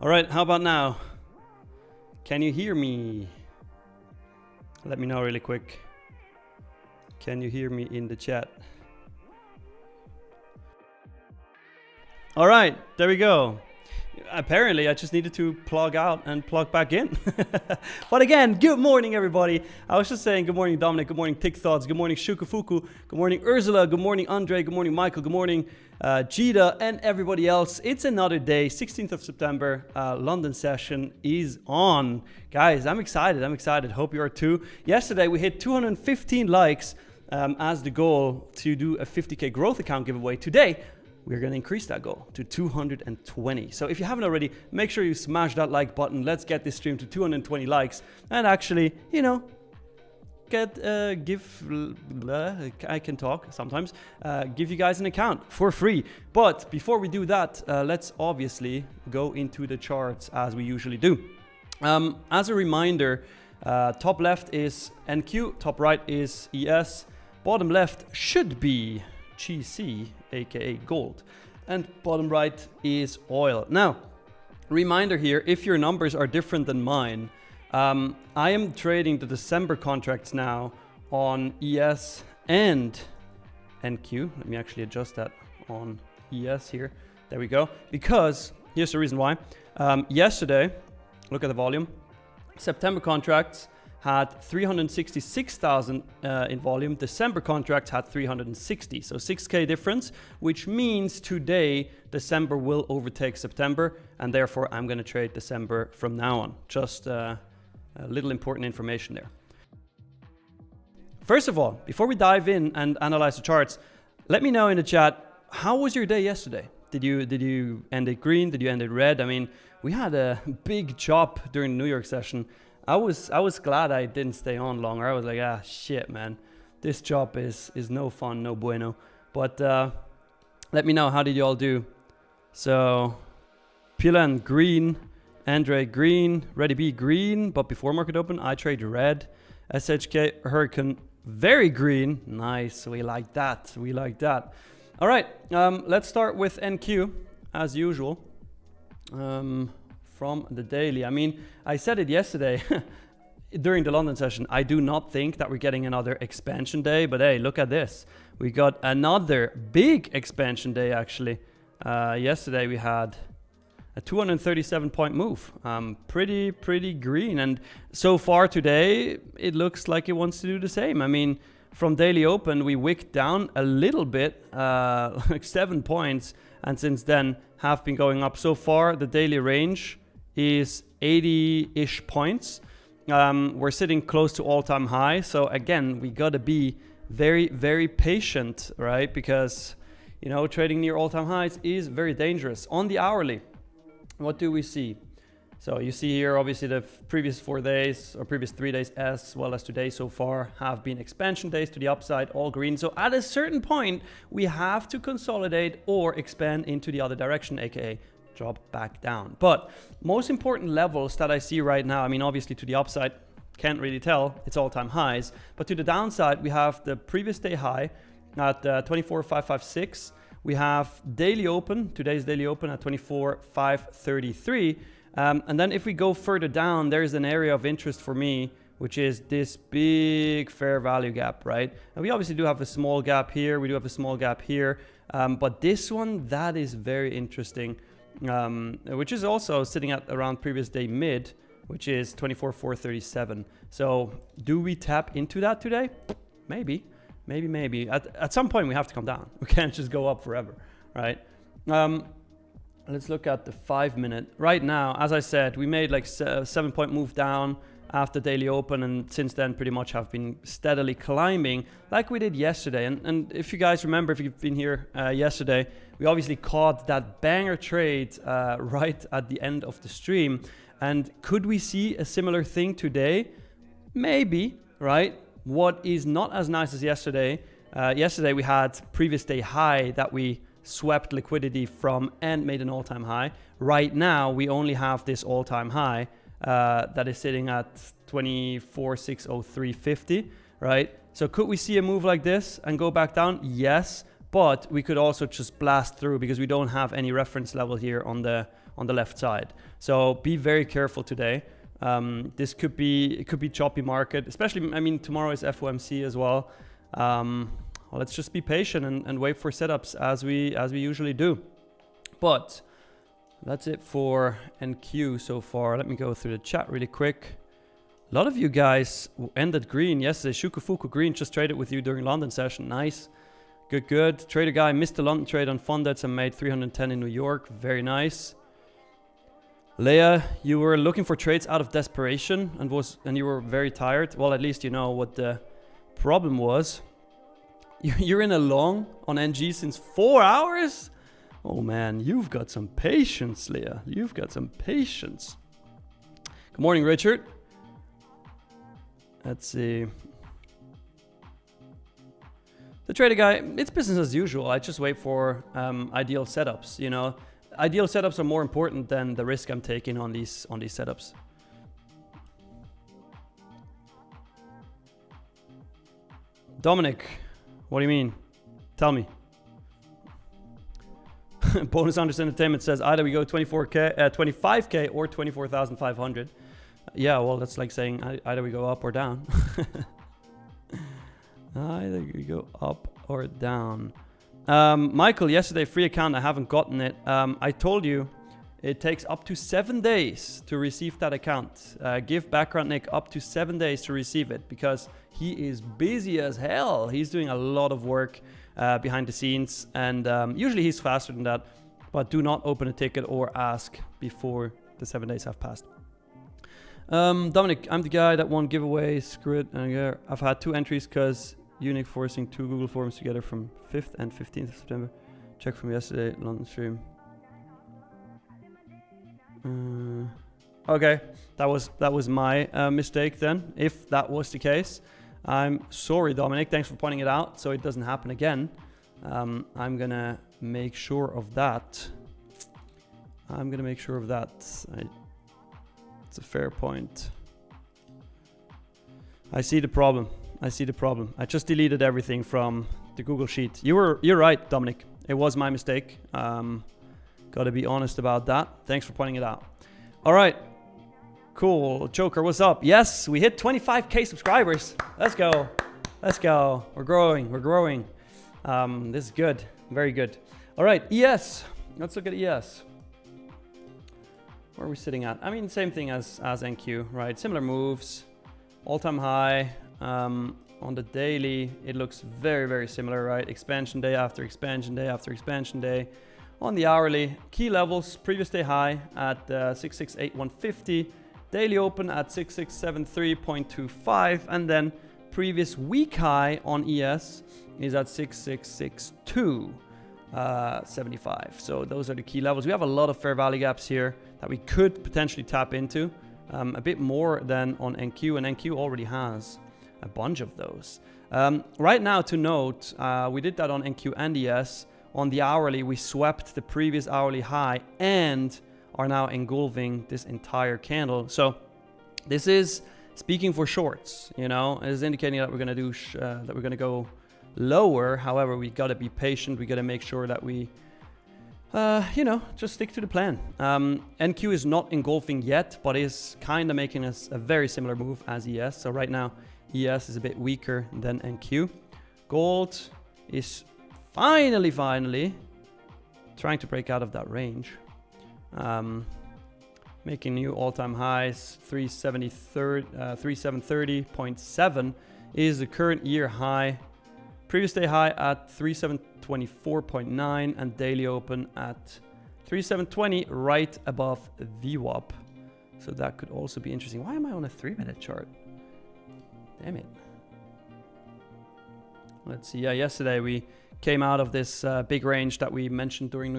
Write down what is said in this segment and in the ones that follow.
All right, how about now? Can you hear me? Let me know really quick. Can you hear me in the chat? All right, there we go. Apparently, I just needed to plug out and plug back in. But again, good morning, everybody. I was just saying good morning, Dominic. Good morning, Tick Thoughts. Good morning, Shukafuku. Good morning, Ursula. Good morning, Andre. Good morning, Michael. Good morning, Jita, and everybody else. It's another day, 16th of September. London session is on. Guys, I'm excited. Hope you are too. Yesterday, we hit 215 likes as the goal to do a 50K growth account giveaway. Today, we're going to increase that goal to 220. So if you haven't already, make sure you smash that like button. Let's get this stream to 220 likes and actually, you know, I can talk sometimes, give you guys an account for free. But before we do that, let's obviously go into the charts as we usually do. As a reminder, top left is NQ, top right is ES, bottom left should be GC, aka gold, and bottom right is oil. Now, reminder here, if your numbers are different than mine, I am trading the December contracts now on ES and NQ. Let me actually adjust that on ES here. There we go. Because here's the reason why. Yesterday, look at the volume. September contracts had 366,000 in volume. December contracts had 360. So 6K difference, which means today December will overtake September, and therefore I'm going to trade December from now on. Just a little important information there. First of all, before we dive in and analyze the charts, let me know in the chat, how was your day yesterday? Did you end it green? Did you end it red? I mean, we had a big chop during the New York session. I was glad I didn't stay on longer. I was like, shit, man, this job is no fun, no bueno. But let me know, how did you all do? So Pilan green, Andre green, Ready B green, but before market open I trade red. SHK Hurricane very green. Nice, we like that. All right, let's start with NQ as usual. From the daily. I mean, I said it yesterday during the London session. I do not think that we're getting another expansion day, but hey, look at this. We got another big expansion day actually. Yesterday we had a 237 point move. Pretty green, and so far today it looks like it wants to do the same. I mean, from daily open we wicked down a little bit, like 7 points, and since then have been going up. So far the daily range is 80-ish points. We're sitting close to all-time high. So again, we got to be very patient, right? Because, you know, trading near all-time highs is very dangerous. On the hourly, what do we see? So you see here, obviously the previous 4 days or previous 3 days as well as today so far have been expansion days to the upside, all green. So at a certain point, we have to consolidate or expand into the other direction, aka drop back down. But most important levels that I see right now, I mean, obviously to the upside, can't really tell, it's all-time highs, but to the downside, we have the previous day high at 24,556. We have daily open, today's daily open at 24,533. And then if we go further down, there's an area of interest for me, which is this big fair value gap, right? And we obviously do have a small gap here. We do have a small gap here. But this one, that is very interesting. Which is also sitting at around previous day mid, which is 24,437. So do we tap into that today? Maybe. At some point we have to come down. We can't just go up forever, right? Let's look at the 5 minute. Right now, as I said, we made like 7 point move down after daily open, and since then pretty much have been steadily climbing like we did yesterday. And if you guys remember, if you've been here yesterday, we obviously caught that banger trade right at the end of the stream. And could we see a similar thing today? Maybe, right? What is not as nice as yesterday. Yesterday we had previous day high that we swept liquidity from and made an all-time high. Right now we only have this all-time high that is sitting at 24,603.50, right? So could we see a move like this and go back down? Yes, but we could also just blast through because we don't have any reference level here on the on the left side. So be very careful today. It could be choppy market, especially, I mean, tomorrow is FOMC as well. Well, let's just be patient and wait for setups as we usually do. But that's it for NQ so far. Let me go through the chat really quick. A lot of you guys ended green yesterday. Shukufuku Green just traded with you during London session. Nice. Good. Trader guy missed the London trade on Fundeds and made 310 in New York. Very nice. Leia, you were looking for trades out of desperation and you were very tired. Well, at least you know what the problem was. You're in a long on NG since 4 hours? Oh man, you've got some patience, Leia. You've got some patience. Good morning, Richard. Let's see. The trader guy, it's business as usual. I just wait for ideal setups, you know. Ideal setups are more important than the risk I'm taking on these setups. Dominic, what do you mean? Tell me. Bonus Unders Entertainment says either we go 25k or 24,500. Yeah, well, that's like saying either we go up or down. Either we go up or down. Michael, yesterday, free account, I haven't gotten it. I told you it takes up to 7 days to receive that account. Give Background Nick up to 7 days to receive it because he is busy as hell. He's doing a lot of work behind the scenes, and usually he's faster than that. But do not open a ticket or ask before the 7 days have passed. Dominic, I'm the guy that won giveaway. Screw it. I've had 2 entries because Unique forcing 2 Google Forms together from 5th and 15th of September. Check from yesterday, London stream. Okay, that was my mistake then, if that was the case. I'm sorry, Dominic. Thanks for pointing it out so it doesn't happen again. I'm gonna make sure of that. It's a fair point. I see the problem. I just deleted everything from the Google Sheet. You're right, Dominic. It was my mistake. Gotta be honest about that. Thanks for pointing it out. All right. Cool. Joker, what's up? Yes, we hit 25k subscribers. Let's go. We're growing. This is good. Very good. All right, ES. Let's look at ES. Where are we sitting at? I mean, same thing as NQ, right? Similar moves. All-time high. On the daily, it looks very, very similar, right? Expansion day after expansion day after expansion day. On the hourly, key levels, previous day high at 668.150. Daily open at 6673.25. And then previous week high on ES is at 6662.75. So those are the key levels. We have a lot of fair value gaps here that we could potentially tap into. A bit more than on NQ, and NQ already has a bunch of those. Right now, to note, we did that on NQ and ES. On the hourly, we swept the previous hourly high and are now engulfing this entire candle. So this is speaking for shorts, you know, it is indicating that we're going to do that we're going to go lower. However, we got to be patient. We got to make sure that we you know, just stick to the plan. NQ is not engulfing yet, but is kind of making us a very similar move as ES. So right now, ES is a bit weaker than NQ. Gold is finally trying to break out of that range. Making new all-time highs. 3730.7 is the current year high. Previous day high at 3724.9 and daily open at 3720, right above VWAP. So that could also be interesting. Why am I on a 3-minute chart? Damn it. Let's see. Yeah, yesterday we came out of this big range that we mentioned during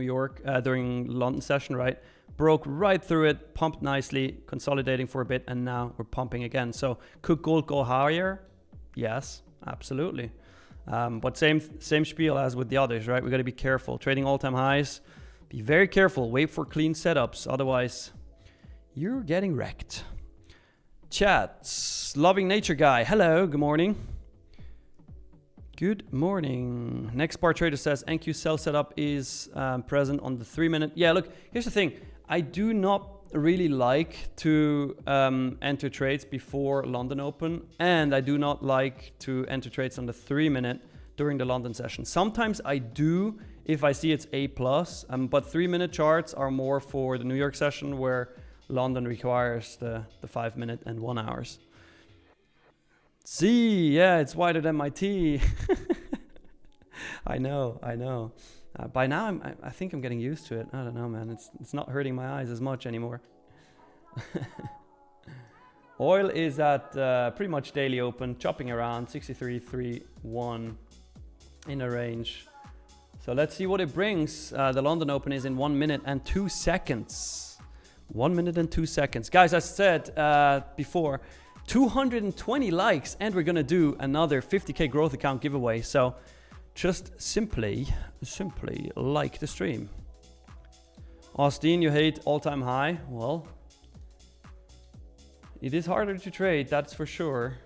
during London session, right? Broke right through it, pumped nicely, consolidating for a bit, and now we're pumping again. So could gold go higher? Yes, absolutely. But same spiel as with the others, right? We got to be careful. Trading all-time highs. Be very careful. Wait for clean setups. Otherwise, you're getting wrecked. Chats. Loving Nature Guy. Hello. Good morning. Good morning. Next bar trader says NQ sell setup is present on the 3-minute. Yeah, look, here's the thing. I do not really like to enter trades before London Open, and I do not like to enter trades on the 3-minute during the London session. Sometimes I do if I see it's A+, but 3-minute charts are more for the New York session, where London requires the 5-minute and 1 hours. See, yeah, it's wider than my T. I know. By now, I think I'm getting used to it. I don't know, man. It's not hurting my eyes as much anymore. Oil is at pretty much daily open, chopping around 63.31 in a range. So let's see what it brings. The London Open is in 1 minute and 2 seconds. 1 minute and 2 seconds. Guys, I said before, 220 likes, and we're gonna do another 50k growth account giveaway. So just simply like the stream. Austin, you hate all-time high. Well, it is harder to trade, that's for sure,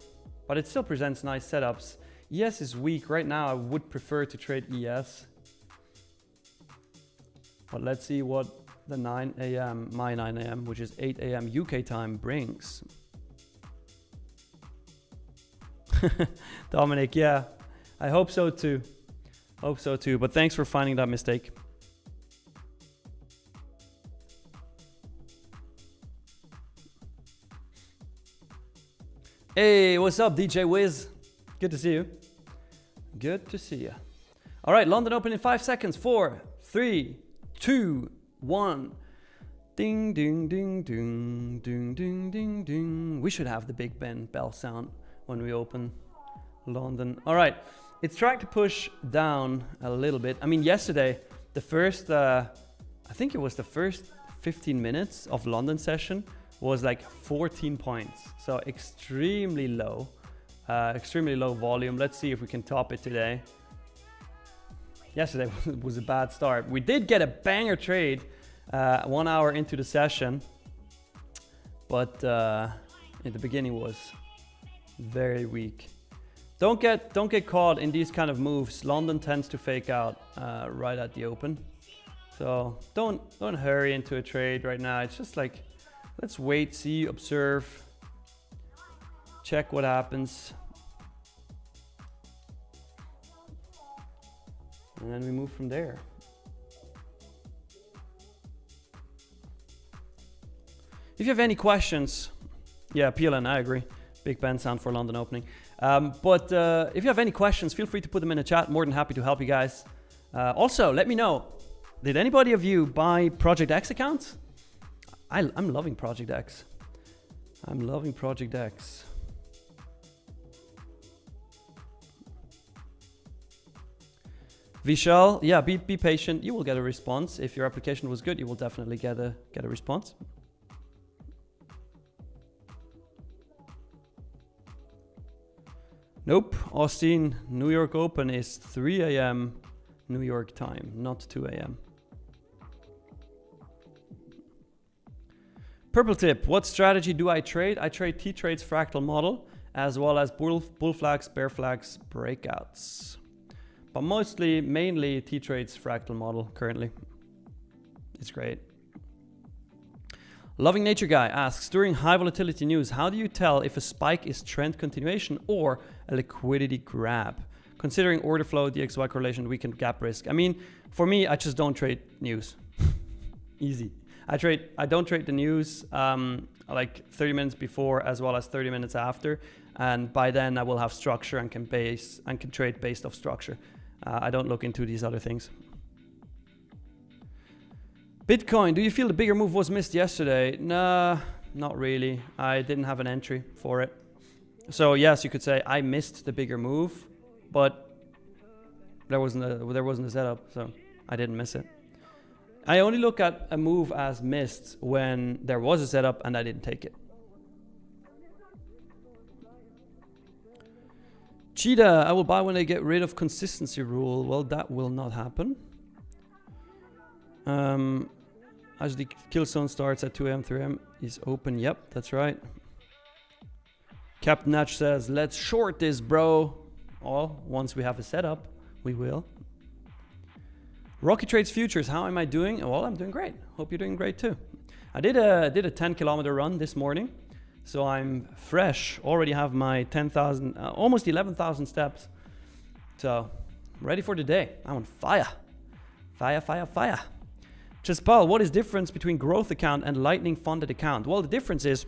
but it still presents nice setups. ES is weak right now. I would prefer to trade ES, but let's see what the 9 a.m. my 9 a.m. which is 8 a.m. UK time brings. Dominic, yeah, I hope so too. But thanks for finding that mistake. Hey, what's up, DJ Wiz? Good to see you. Good to see you. All right, London Open in 5 seconds. 4, 3, 2, 1. Ding, ding, ding, ding, ding, ding, ding, ding. We should have the Big Ben bell sound when we open London. All right, it's trying to push down a little bit. I mean, yesterday, the first, I think it was the first 15 minutes of London session was like 14 points. So extremely low volume. Let's see if we can top it today. Yesterday was a bad start. We did get a banger trade 1 hour into the session, but in the beginning was very weak. Don't get caught in these kind of moves. London tends to fake out right at the open, so don't hurry into a trade right now. It's just like, let's wait, see, observe, check what happens, and then we move from there. If you have any questions, yeah, PLN, I agree. Big Ben sound for London opening. But if you have any questions, feel free to put them in the chat. More than happy to help you guys. Also, let me know, did anybody of you buy Project X accounts? I'm loving Project X. I'm loving Project X. Vishal, yeah, be patient. You will get a response. If your application was good, you will definitely get a response. Nope, Austin, New York Open is 3 a.m. New York time, not 2 a.m. Purple tip, what strategy do I trade? I trade T-Trade's fractal model, as well as bull flags, bear flags, breakouts. But mainly T-Trade's fractal model currently. It's great. Loving Nature Guy asks, during high volatility news, how do you tell if a spike is trend continuation or a liquidity grab? Considering order flow, DXY correlation, weekend gap risk. I mean, for me, I just don't trade news. Easy. I don't trade the news like 30 minutes before as well as 30 minutes after. And by then I will have structure and can trade based off structure. I don't look into these other things. Bitcoin, do you feel the bigger move was missed yesterday? Nah, not really. I didn't have an entry for it. So yes, you could say I missed the bigger move, but there wasn't a setup, so I didn't miss it. I only look at a move as missed when there was a setup and I didn't take it. Cheetah, I will buy when they get rid of consistency rule. Well, that will not happen. As the Killzone starts at 2 a.m., 3 a.m. is open. Yep, that's right. Captain Natch says, let's short this, bro. Well, once we have a setup, we will. Rocky Trades Futures, how am I doing? Well, I'm doing great. Hope you're doing great too. I did a 10-kilometer run this morning, so I'm fresh. Already have my 10,000, almost 11,000 steps. So ready for the day. I'm on fire. Fire, fire, fire. Just Paul, what is the difference between growth account and lightning funded account? Well, the difference is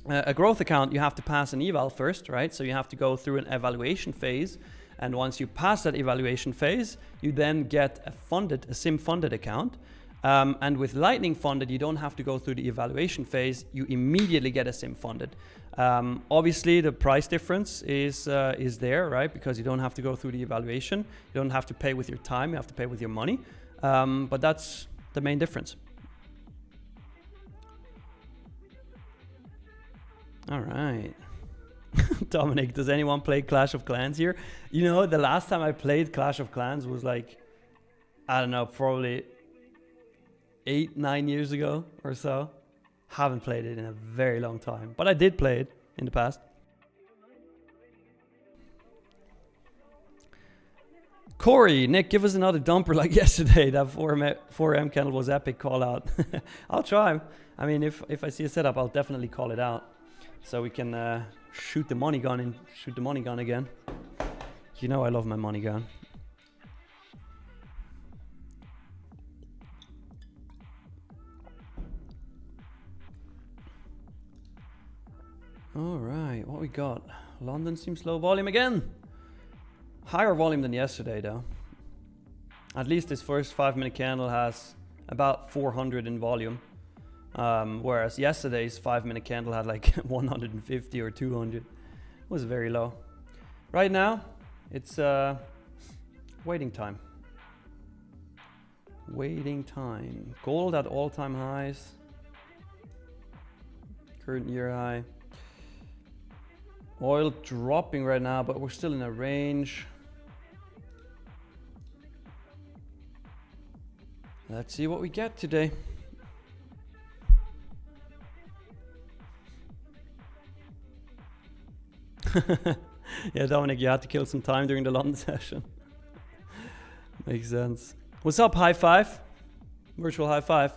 a growth account, you have to pass an eval first, right? So you have to go through an evaluation phase. And once you pass that evaluation phase, you then get a sim funded account. And with lightning funded, you don't have to go through the evaluation phase. You immediately get a sim funded. Obviously, the price difference is there, right? Because you don't have to go through the evaluation. You don't have to pay with your time. You have to pay with your money. But that's the main difference. All right. Dominic, does anyone play Clash of Clans here? You know, the last time I played Clash of Clans was like, I don't know, probably 8-9 years ago or so. Haven't played it in a very long time, but I did play it in the past. Corey, Nick, give us another dumper like yesterday. That 4M candle was epic, call out. I'll try. I mean, if I see a setup, I'll definitely call it out. So we can shoot the money gun and shoot the money gun again. You know I love my money gun. All right, what we got? London seems low volume again. Higher volume than yesterday though. At least this first 5-minute candle has about 400 in volume. Whereas yesterday's 5-minute candle had like 150 or 200. It was very low. Right now, it's waiting time. Waiting time. Gold at all-time highs. Current year high. Oil dropping right now, but we're still in a range. Let's see what we get today. Yeah, Dominic, you had to kill some time during the London session. Makes sense. What's up, high five? Virtual high five.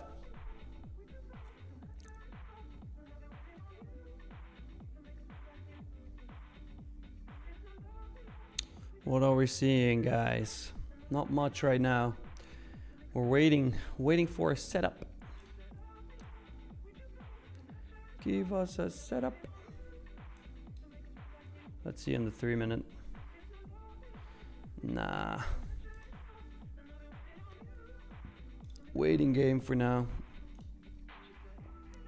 What are we seeing, guys? Not much right now. We're waiting for a setup. Give us a setup. Let's see in the 3-minute. Nah. Waiting game for now.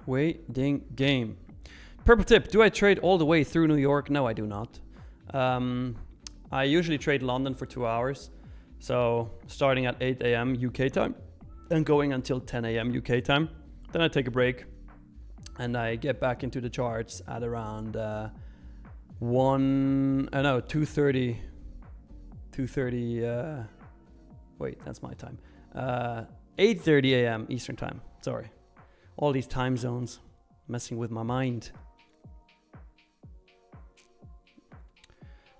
Waiting game. Purple tip, do I trade all the way through New York? No, I do not. I usually trade London for 2 hours. So starting at 8 a.m. UK time and going until 10 a.m. UK time. Then I take a break and I get back into the charts at around 2:30. Wait, that's my time. 8:30 a.m. Eastern time. Sorry. All these time zones messing with my mind.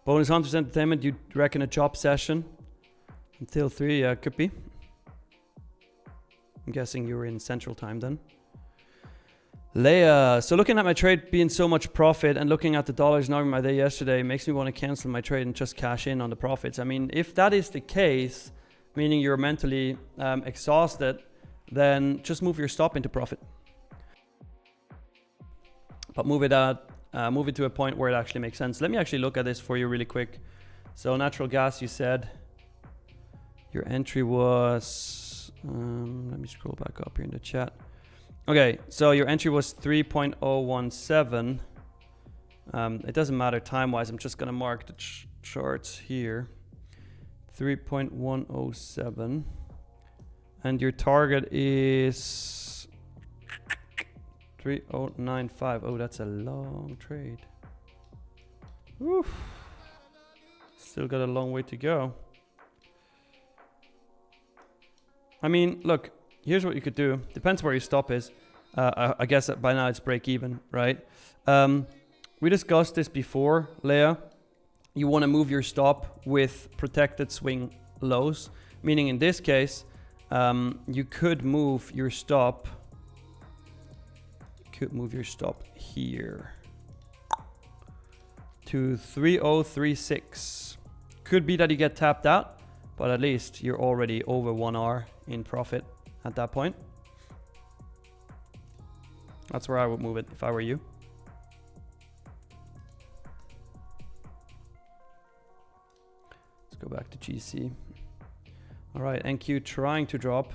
Bonus Hunters Entertainment, you reckon a chop session until 3? Yeah, could be. I'm guessing you were in Central Time then. Leia, so looking at my trade being so much profit and looking at the dollars knowing my day yesterday makes me want to cancel my trade and just cash in on the profits. I mean, if that is the case, meaning you're mentally exhausted, then just move your stop into profit. But move it to a point where it actually makes sense. Let me actually look at this for you really quick. So natural gas, you said your entry was, let me scroll back up here in the chat. Okay, so your entry was 3.017. It doesn't matter time-wise. I'm just going to mark the charts here. 3.107. And your target is 3095. Oh, that's a long trade. Oof. Still got a long way to go. I mean, look. Here's what you could do. Depends where your stop is. I guess by now it's break even, right? We discussed this before, Leia. You want to move your stop with protected swing lows. Meaning in this case, you could move your stop could move your stop here to 3036. Could be that you get tapped out, but at least you're already over 1 hour in profit at that point. That's where I would move it if I were you. Let's go back to GC. All right, NQ trying to drop.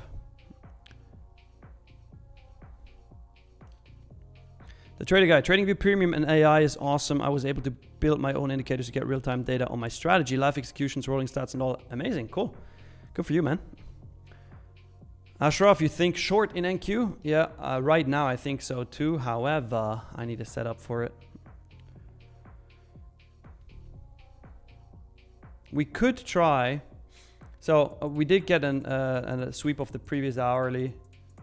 The Trader Guy, TradingView Premium and AI is awesome. I was able to build my own indicators to get real-time data on my strategy, live executions, rolling stats and all. Amazing, cool. Good for you, man. Ashraf, you think short in NQ? Yeah, right now I think so too. However, I need a setup for it. We could try. So we did get a sweep of the previous hourly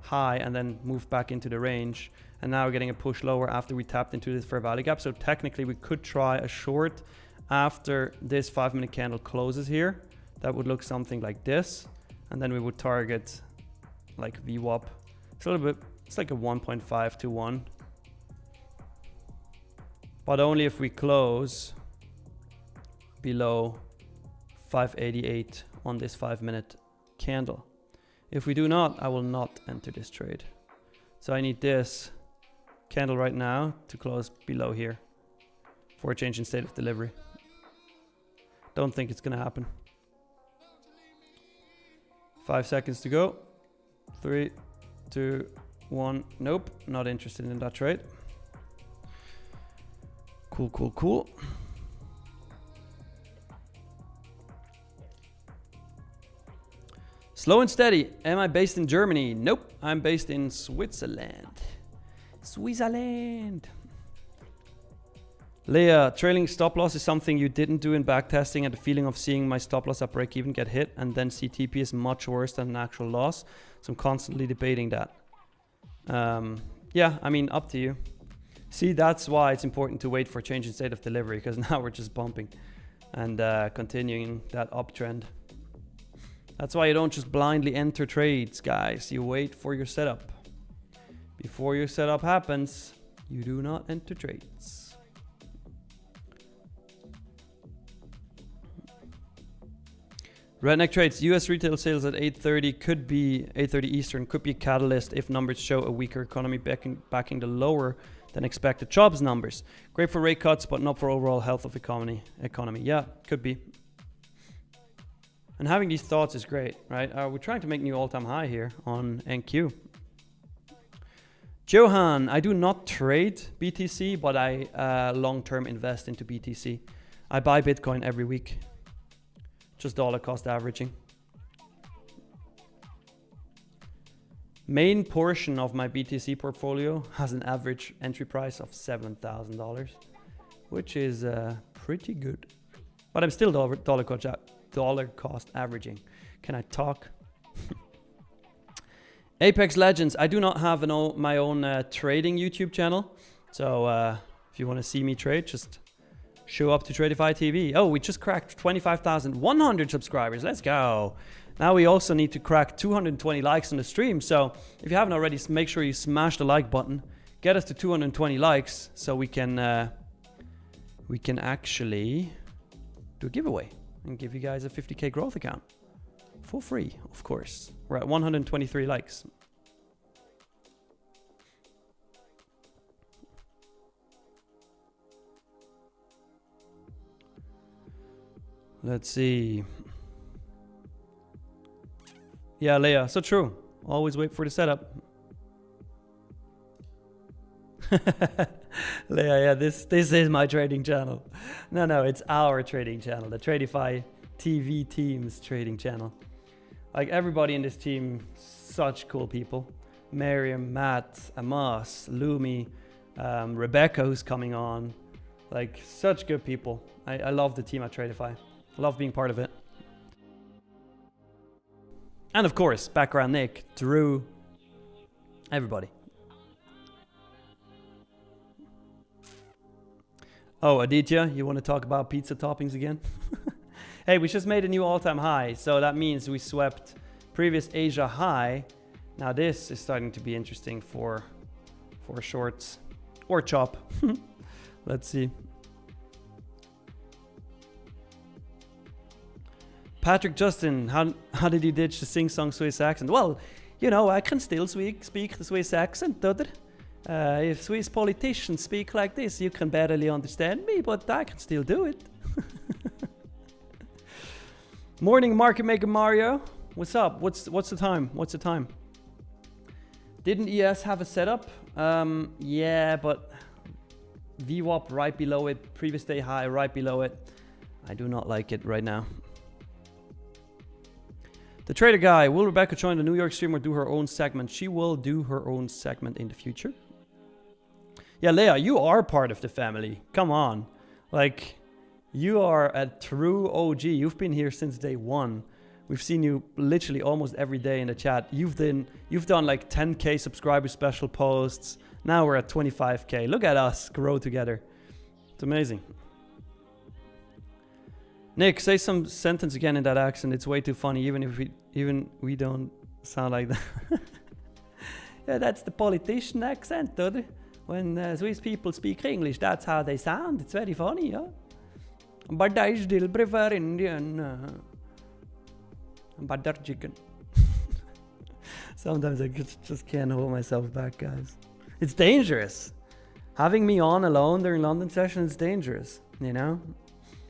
high and then moved back into the range. And now we're getting a push lower after we tapped into this fair value gap. So technically we could try a short after this 5-minute candle closes here. That would look something like this. And then we would target like VWAP. It's a little bit, it's like a 1.5 to 1. But only if we close below 588 on this 5-minute candle. If we do not, I will not enter this trade. So I need this candle right now to close below here for a change in state of delivery. Don't think it's gonna happen. 5 seconds to go. 3, 2, 1. Nope, not interested in that trade. Cool, cool, cool. Slow and steady. Am I based in Germany? Nope, I'm based in Switzerland. Switzerland. Leah, trailing stop loss is something you didn't do in backtesting, and the feeling of seeing my stop loss at break even get hit and then CTP is much worse than an actual loss. So I'm constantly debating that. Yeah, I mean, up to you. See, that's why it's important to wait for change in state of delivery, because now we're just bumping and continuing that uptrend. That's why you don't just blindly enter trades, guys. You wait for your setup. Before your setup happens, you do not enter trades. Redneck Trades, US retail sales at 8:30 could be 8:30 Eastern could be a catalyst if numbers show a weaker economy backing the lower than expected jobs numbers. Great for rate cuts, but not for overall health of economy. Yeah, could be. And having these thoughts is great, right? We're trying to make new all-time high here on NQ. Johan, I do not trade BTC, but I long-term invest into BTC. I buy Bitcoin every week. Just dollar cost averaging. Main portion of my BTC portfolio has an average entry price of $7,000, which is pretty good. But I'm still dollar cost averaging. Can I talk? Apex Legends, I do not have my own trading YouTube channel. So if you want to see me trade, just show up to Tradeify TV. Oh, we just cracked 25,100 subscribers. Let's go. Now we also need to crack 220 likes on the stream. So if you haven't already, make sure you smash the like button. Get us to 220 likes so we can actually do a giveaway and give you guys a 50K growth account. For free, of course. We're at 123 likes. Let's see. Yeah, Leia, so true. Always wait for the setup. Leia, yeah, this is my trading channel. No, it's our trading channel. The Tradeify TV team's trading channel. Like everybody in this team, such cool people. Miriam, Matt, Amos, Lumi, Rebecca, who's coming on. Like such good people. I love the team at Tradeify. I love being part of it. And of course, background Nick, Drew, everybody. Oh, Aditya, you want to talk about pizza toppings again? Hey, we just made a new all-time high, so that means we swept previous Asia high. Now this is starting to be interesting for for shorts or chop. Let's see. Patrick Justin, how did you ditch the sing-song Swiss accent? Well, you know, I can still speak the Swiss accent, brother. If Swiss politicians speak like this, you can barely understand me, but I can still do it. Morning, Market Maker Mario. What's up? What's the time? What's the time? Didn't ES have a setup? Yeah, but VWAP right below it, previous day high right below it. I do not like it right now. The Trader Guy, will Rebecca join the New York stream or do her own segment? She will do her own segment in the future. Yeah, Leia, you are part of the family. Come on. Like, you are a true OG. You've been here since day one. We've seen you literally almost every day in the chat. You've done like 10K subscriber special posts. Now we're at 25K. Look at us grow together. It's amazing. Nick, say some sentence again in that accent. It's way too funny, even if we don't sound like that. Yeah, that's the politician accent, brother. When Swiss people speak English, that's how they sound. It's very funny, yeah. But I still prefer Indian butter chicken. Sometimes I just can't hold myself back, guys. It's dangerous. Having me on alone during London session is dangerous, you know?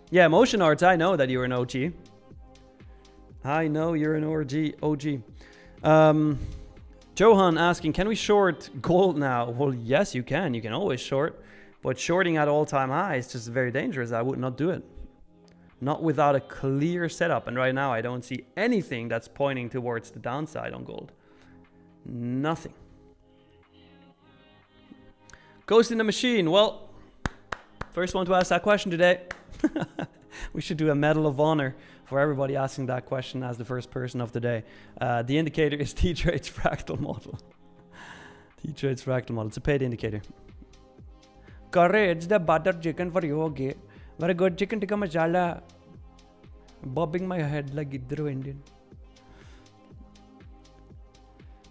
Yeah, Motion Arts, I know that you're an OG. I know you're an OG. Johan asking, can we short gold now? Well, yes, you can. You can always short. But shorting at all-time high is just very dangerous. I would not do it. Not without a clear setup. And right now, I don't see anything that's pointing towards the downside on gold. Nothing. Ghost in the Machine. Well, first one to ask that question today. We should do a Medal of Honor for everybody asking that question as the first person of the day. The indicator is T-Trade's fractal model. T-Trade's fractal model. It's a paid indicator. Courage the butter chicken for you, okay? Very good chicken tikka masala. Bobbing my head like Idro Indian.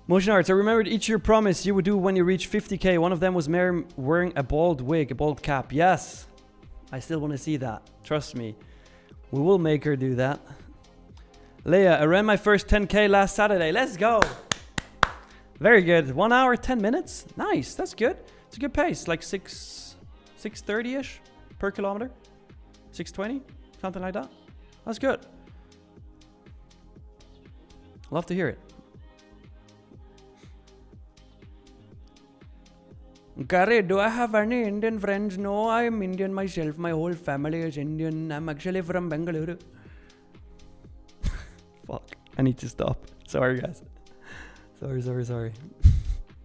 Motion Arts, I remembered each year promise you would do when you reach 50K. One of them was wearing a bald wig, a bald cap. Yes, I still want to see that. Trust me. We will make her do that. Leia, I ran my first 10K last Saturday. Let's go. Very good. 1 hour, 10 minutes. Nice. That's good. It's a good pace. Like 630-ish per kilometer. 620, something like that. That's good. Love to hear it. Gary, do I have any Indian friends? No, I'm Indian myself. My whole family is Indian. I'm actually from Bengaluru. Fuck. I need to stop. Sorry, guys. Sorry.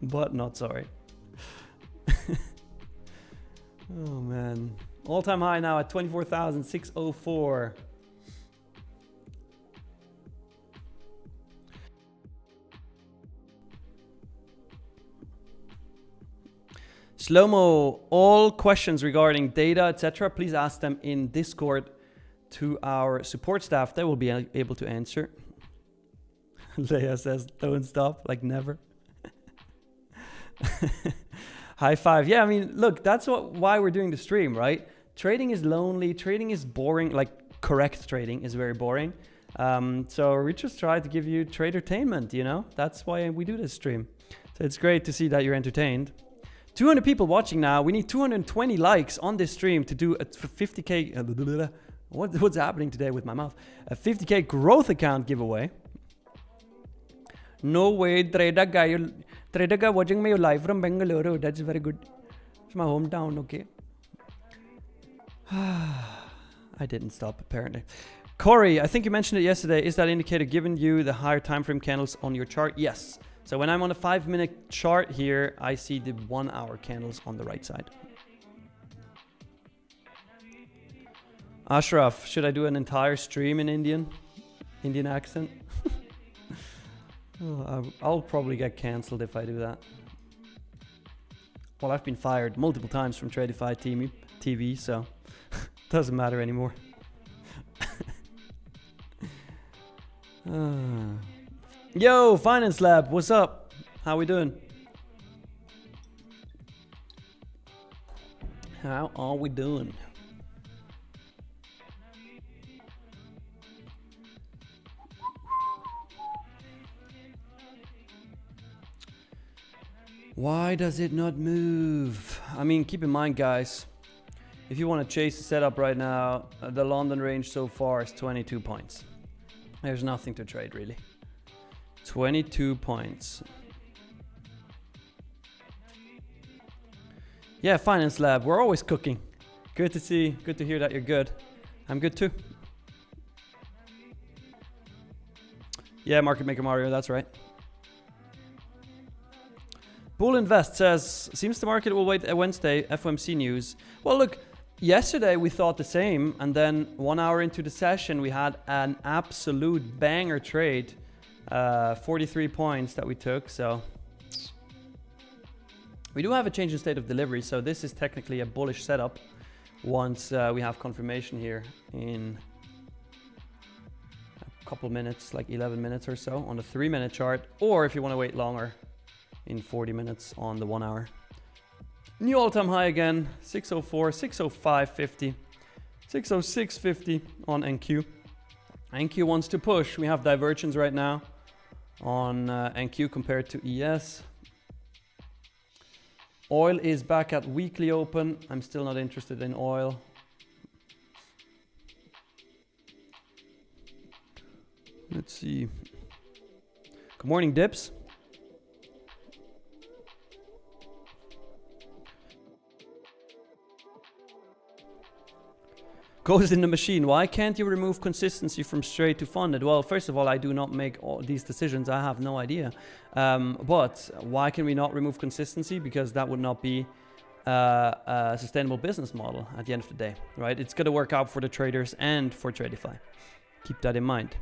But not sorry. Oh, man. All-time high now at 24,604. Slow-mo, all questions regarding data, etc., please ask them in Discord to our support staff. They will be able to answer. Leia says, don't stop, like never. High five. Yeah, I mean, look, that's why we're doing the stream, right? Trading is lonely. Trading is boring. Like, correct trading is very boring. So we just try to give you tradertainment, you know? That's why we do this stream. So it's great to see that you're entertained. 200 people watching now. We need 220 likes on this stream to do a 50K... What's happening today with my mouth? A 50K growth account giveaway. No way, Trader guy watching me live from Bengaluru. That's very good. It's my hometown, okay? I didn't stop, apparently. Corey, I think you mentioned it yesterday. Is that indicator giving you the higher time frame candles on your chart? Yes. So when I'm on a 5-minute chart here, I see the 1 hour candles on the right side. Ashraf, should I do an entire stream in Indian accent? Oh, I'll probably get cancelled if I do that. Well, I've been fired multiple times from Tradeify TV, so doesn't matter anymore. Yo, Finance Lab, what's up? How we doing? How are we doing? Why does it not move? I mean, keep in mind, guys, if you want to chase the setup right now, the London range so far is 22 points. There's nothing to trade, really. 22 points. Yeah, Finance Lab, we're always cooking. Good to see, good to hear that you're good. I'm good too. Yeah, Market Maker Mario, that's right. Bull Invest says, seems the market will wait a Wednesday, FOMC news. Well, look, yesterday we thought the same, and then 1 hour into the session, we had an absolute banger trade. 43 points that we took, so. We do have a change in state of delivery, so this is technically a bullish setup once we have confirmation here in a couple minutes, like 11 minutes or so on the 3-minute chart, or if you want to wait longer, in 40 minutes on the 1 hour. New all-time high again, 604, 605.50, 606.50 on NQ. NQ wants to push. We have divergence right now on NQ compared to ES. Oil is back at weekly open. I'm still not interested in oil. Let's see. Good morning, Dips. Goes in the machine. Why can't you remove consistency from straight to funded? Well, first of all, I do not make all these decisions. I have no idea. But why can we not remove consistency? Because that would not be a sustainable business model at the end of the day, right? It's going to work out for the traders and for Tradeify. Keep that in mind.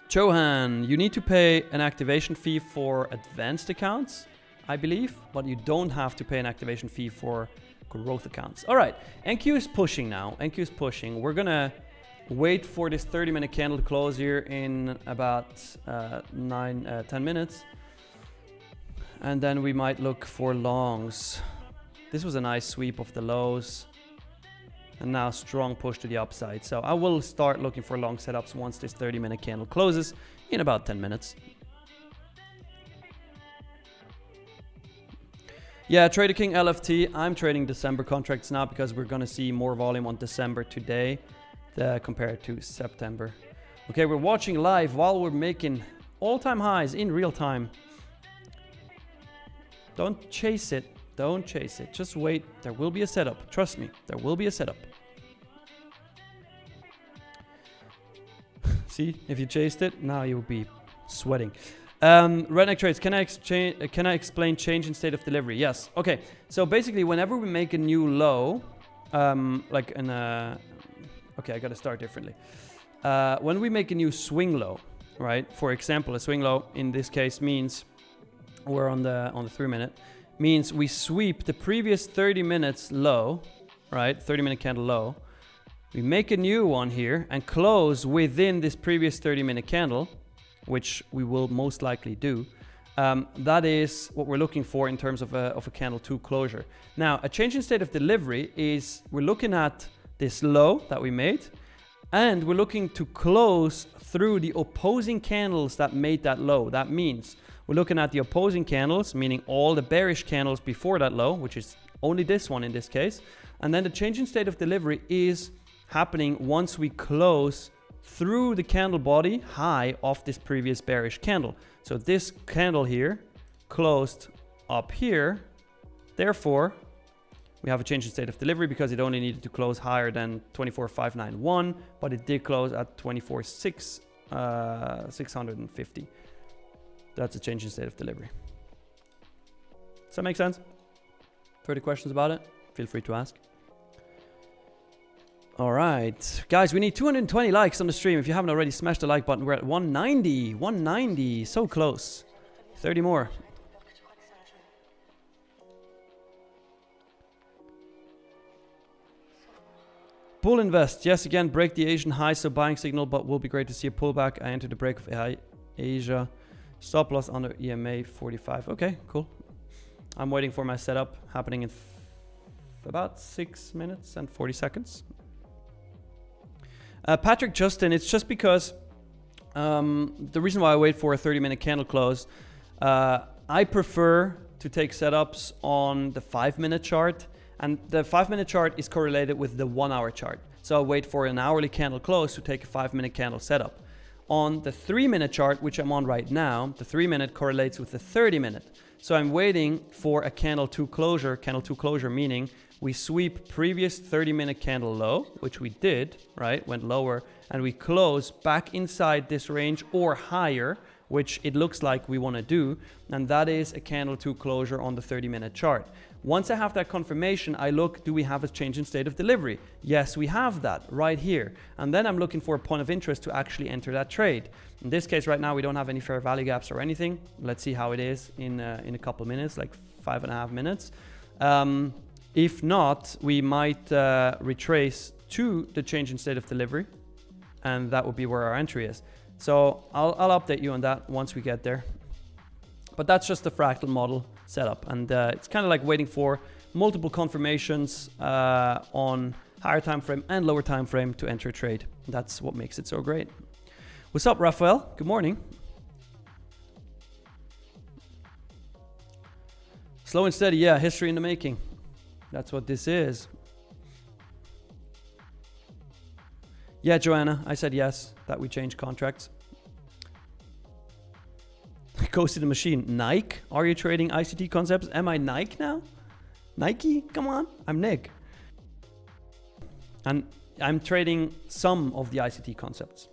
Johan, you need to pay an activation fee for advanced accounts, I believe, but you don't have to pay an activation fee for growth accounts. All right, NQ is pushing now. NQ is pushing. We're gonna wait for this 30-minute candle to close here in about 10 minutes. And then we might look for longs. This was a nice sweep of the lows. And now strong push to the upside. So I will start looking for long setups once this 30-minute candle closes in about 10 minutes. Yeah, Trader King LFT. I'm trading December contracts now because we're going to see more volume on December today compared to September. Okay, we're watching live while we're making all-time highs in real time. Don't chase it. Don't chase it. Just wait. There will be a setup. Trust me, there will be a setup. See, if you chased it, now you'll be sweating. Redneck Trades, can I explain change in state of delivery? Yes. Okay. So basically, whenever we make a new low, like in a, okay, I got to start differently. When we make a new swing low, right? For example, a swing low in this case means we're on the 3-minute, means we sweep the previous 30 minutes low, right? 30-minute candle low. We make a new one here and close within this previous 30-minute candle, which we will most likely do. That is what we're looking for in terms of a candle 2 closure. Now, a change in state of delivery is we're looking at this low that we made, and we're looking to close through the opposing candles that made that low. That means we're looking at the opposing candles, meaning all the bearish candles before that low, which is only this one in this case. And then the change in state of delivery is happening once we close through the candle body high of this previous bearish candle. So this candle here closed up here. Therefore, we have a change in state of delivery because it only needed to close higher than 24,591, but it did close at 24,650. That's a change in state of delivery. Does that make sense? Further questions about it? Feel free to ask. All right, guys, we need 220 likes on the stream. If you haven't already, smash the like button. We're at 190, so close. 30 more. Bull Invest, yes, again, break the Asian high, so buying signal, but will be great to see a pullback. I entered the break of Asia. Stop loss under EMA 45. Okay, cool. I'm waiting for my setup happening in about 6 minutes and 40 seconds. Patrick Justin, it's just because the reason why I wait for a 30-minute candle close, I prefer to take setups on the 5-minute chart, and the 5-minute chart is correlated with the 1-hour chart. So I wait for an hourly candle close to take a 5-minute candle setup. On the 3-minute chart, which I'm on right now, the 3-minute correlates with the 30-minute. So I'm waiting for a candle 2 closure meaning we sweep previous 30-minute candle low, which we did, right? Went lower, and we close back inside this range or higher, which it looks like we want to do, and that is a candle 2 closure on the 30-minute chart. Once I have that confirmation, I look, do we have a change in state of delivery? Yes, we have that right here. And then I'm looking for a point of interest to actually enter that trade. In this case, right now, we don't have any fair value gaps or anything. Let's see how it is in a couple of minutes, like 5.5 minutes. If not, we might retrace to the change in state of delivery, and that would be where our entry is. So I'll update you on that once we get there. But that's just the fractal model setup, and it's kind of like waiting for multiple confirmations on higher time frame and lower time frame to enter a trade. That's what makes it so great. What's up, Raphael? Good morning. Slow and steady, yeah, history in the making. That's what this is. Yeah, Joanna, I said yes, that we change contracts. Goes to the machine. Nike? Are you trading ICT concepts? Am I Nike now? Nike? Come on. I'm Nick. And I'm trading some of the ICT concepts.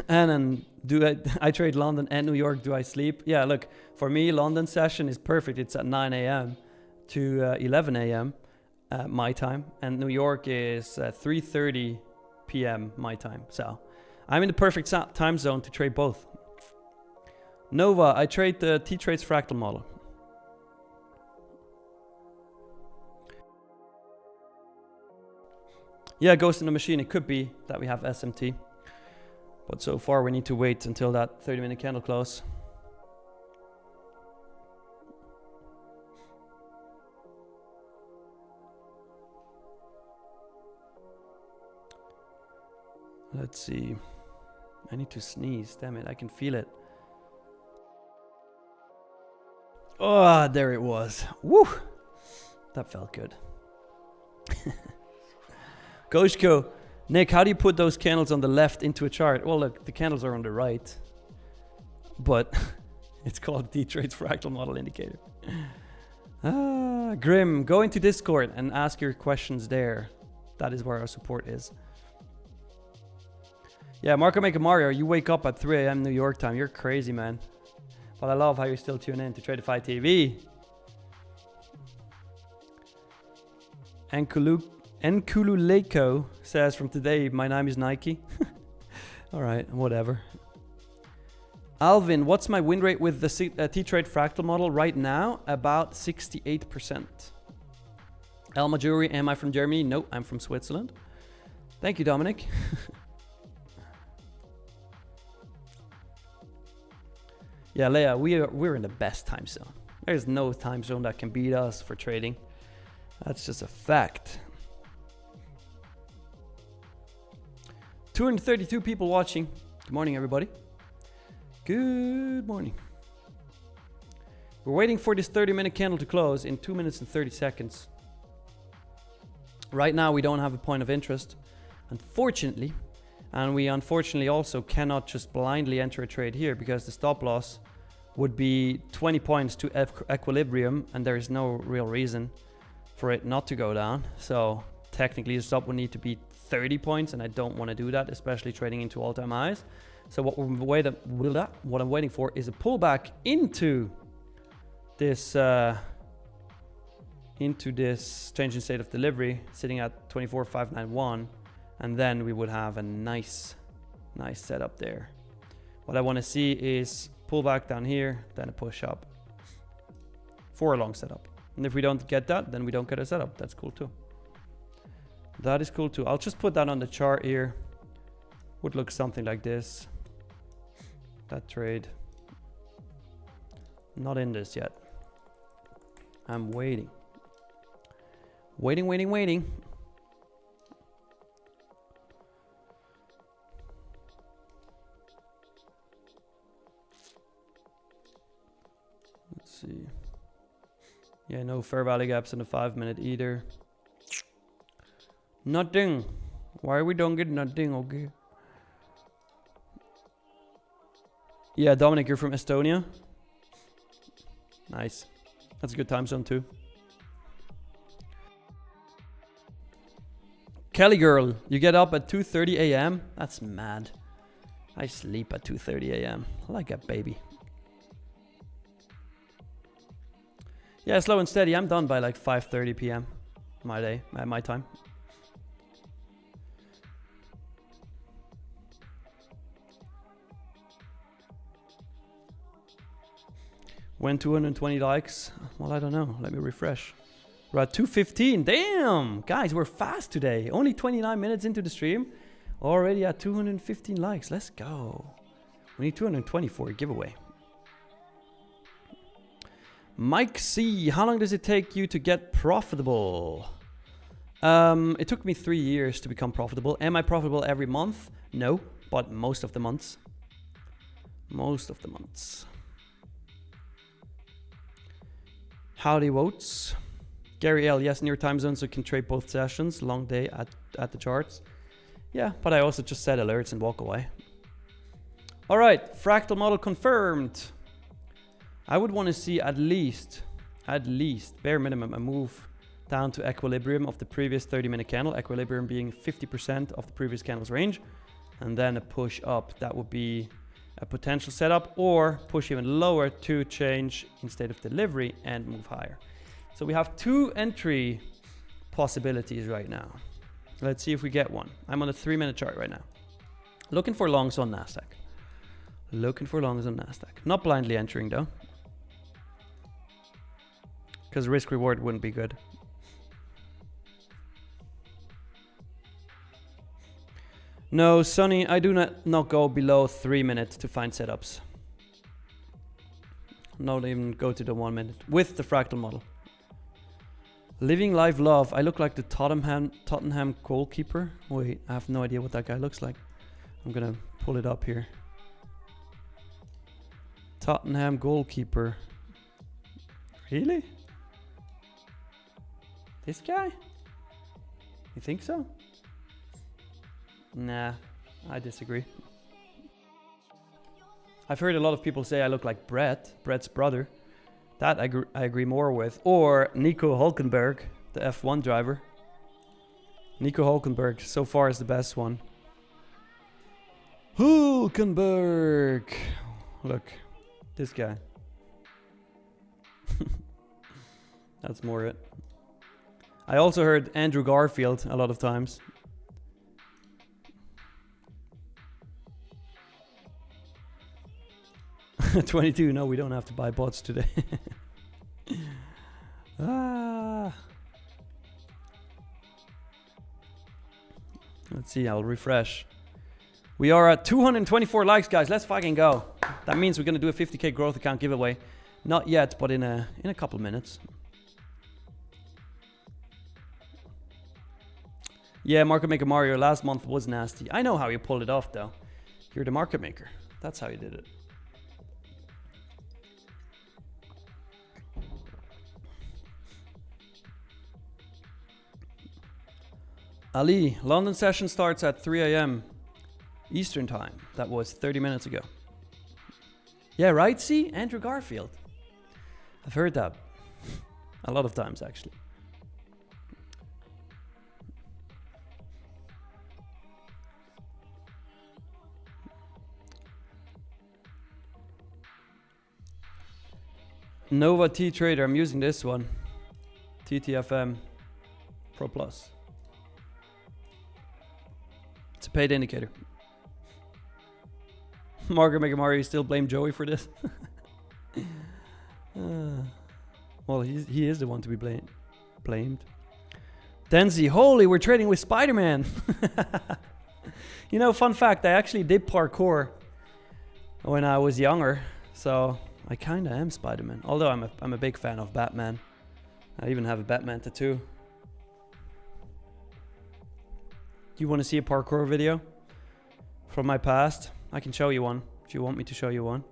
And then do I trade London and New York? Do I sleep? Yeah, look, for me, London session is perfect. It's at 9 a.m. to 11 a.m. My time. And New York is 3:30 p.m. my time. So I'm in the perfect time zone to trade both. Nova, I trade the T-Trades fractal model. Yeah, Ghost in the Machine. It could be that we have SMT. But so far we need to wait until that 30-minute candle close. Let's see. I need to sneeze. Damn it, I can feel it. Oh, there it was. Woo! That felt good. Goshko, Nick, how do you put those candles on the left into a chart? Well, look, the candles are on the right. But it's called T-Trades fractal model indicator. Grim, go into Discord and ask your questions there. That is where our support is. Yeah, Marco Maker Mario, you wake up at 3 a.m. New York time. You're crazy, man. But I love how you still tune in to Tradeify TV. Enkululeko says, from today, my name is Nike. Alright, whatever. Alvin, what's my win rate with the T-Trade fractal model right now? About 68%. El Majuri, am I from Germany? No, I'm from Switzerland. Thank you, Dominic. Yeah, Leia, we're in the best time zone. There's no time zone that can beat us for trading. That's just a fact. 232 people watching. Good morning, everybody. Good morning. We're waiting for this 30-minute candle to close in 2 minutes and 30 seconds. Right now, we don't have a point of interest, unfortunately. And we unfortunately also cannot just blindly enter a trade here because the stop loss would be 20 points to equilibrium, and there is no real reason for it not to go down. So technically the stop would need to be 30 points, and I don't want to do that, especially trading into all-time highs. So what I'm waiting for is a pullback into this change in state of delivery, sitting at 24,591. And then we would have a nice setup there. What I want to see is pull back down here, then a push up for a long setup. And if we don't get that, then we don't get a setup. That's cool too. That is cool too. I'll just put that on the chart here. Would look something like this. that trade. Not in this yet. I'm waiting. Waiting. Let's see. Yeah, no fair value gaps in the 5 minute either. Nothing. Why we don't get nothing, okay? Yeah, Dominic, you're from Estonia. Nice. That's a good time zone too. Kelly girl, you get up at 2:30 a.m. That's mad. I sleep at 2:30 a.m. like a baby. Yeah, slow and steady. I'm done by like 5:30 p.m. my day, my time. When 220 likes? Well, I don't know. Let me refresh. We're at 215. Damn! Guys, we're fast today. Only 29 minutes into the stream. Already at 215 likes. Let's go. We need 220 for a giveaway. Mike C. How long does it take you to get profitable? It took me 3 years to become profitable. Am I profitable every month? No, but most of the months. Most of the months. Howdy votes. Gary L. Yes, near time zone so you can trade both sessions. Long day at the charts. Yeah, but I also just set alerts and walk away. All right, fractal model confirmed. I would want to see at least, bare minimum, a move down to equilibrium of the previous 30-minute candle. Equilibrium being 50% of the previous candle's range. And then a push up. That would be a potential setup, or push even lower to change in state of delivery and move higher. So we have 2 entry possibilities right now. Let's see if we get one. I'm on a 3-minute chart right now. Looking for longs on NASDAQ. Not blindly entering though, because risk reward wouldn't be good. No, Sonny, I do not go below 3 minutes to find setups. Not even go to the 1 minute with the fractal model. Living life love. I look like the Tottenham goalkeeper. Wait, I have no idea what that guy looks like. I'm gonna pull it up here. Tottenham goalkeeper. Really? This guy? You think so? Nah, I disagree. I've heard a lot of people say I look like Brett's brother. That I agree more with. Or Nico Hulkenberg, the F1 driver. Nico Hulkenberg so far is the best one. Hulkenberg! Look, this guy. That's more it. I also heard Andrew Garfield a lot of times. $22. No, we don't have to buy bots today. Let's see, I'll refresh. We are at 224 likes, guys. Let's fucking go. That means we're gonna do a 50k growth account giveaway. Not yet, but in a couple minutes. Yeah, Market Maker Mario last month was nasty. I know how you pulled it off though. You're the market maker. That's how you did it. Ali, London session starts at 3 a.m. Eastern time. That was 30 minutes ago. Yeah, right? See? Andrew Garfield. I've heard that a lot of times, actually. Nova T Trader. I'm using this one. TTFM Pro Plus. It's a paid indicator. Margaret Megamari still blame Joey for this. Well, he is the one to be blamed. Denzi, holy, we're trading with Spider-Man. You know, fun fact, I actually did parkour when I was younger. So I kind of am Spider-Man. Although I'm a big fan of Batman. I even have a Batman tattoo. Do you want to see a parkour video from my past? I can show you one if you want me to show you one.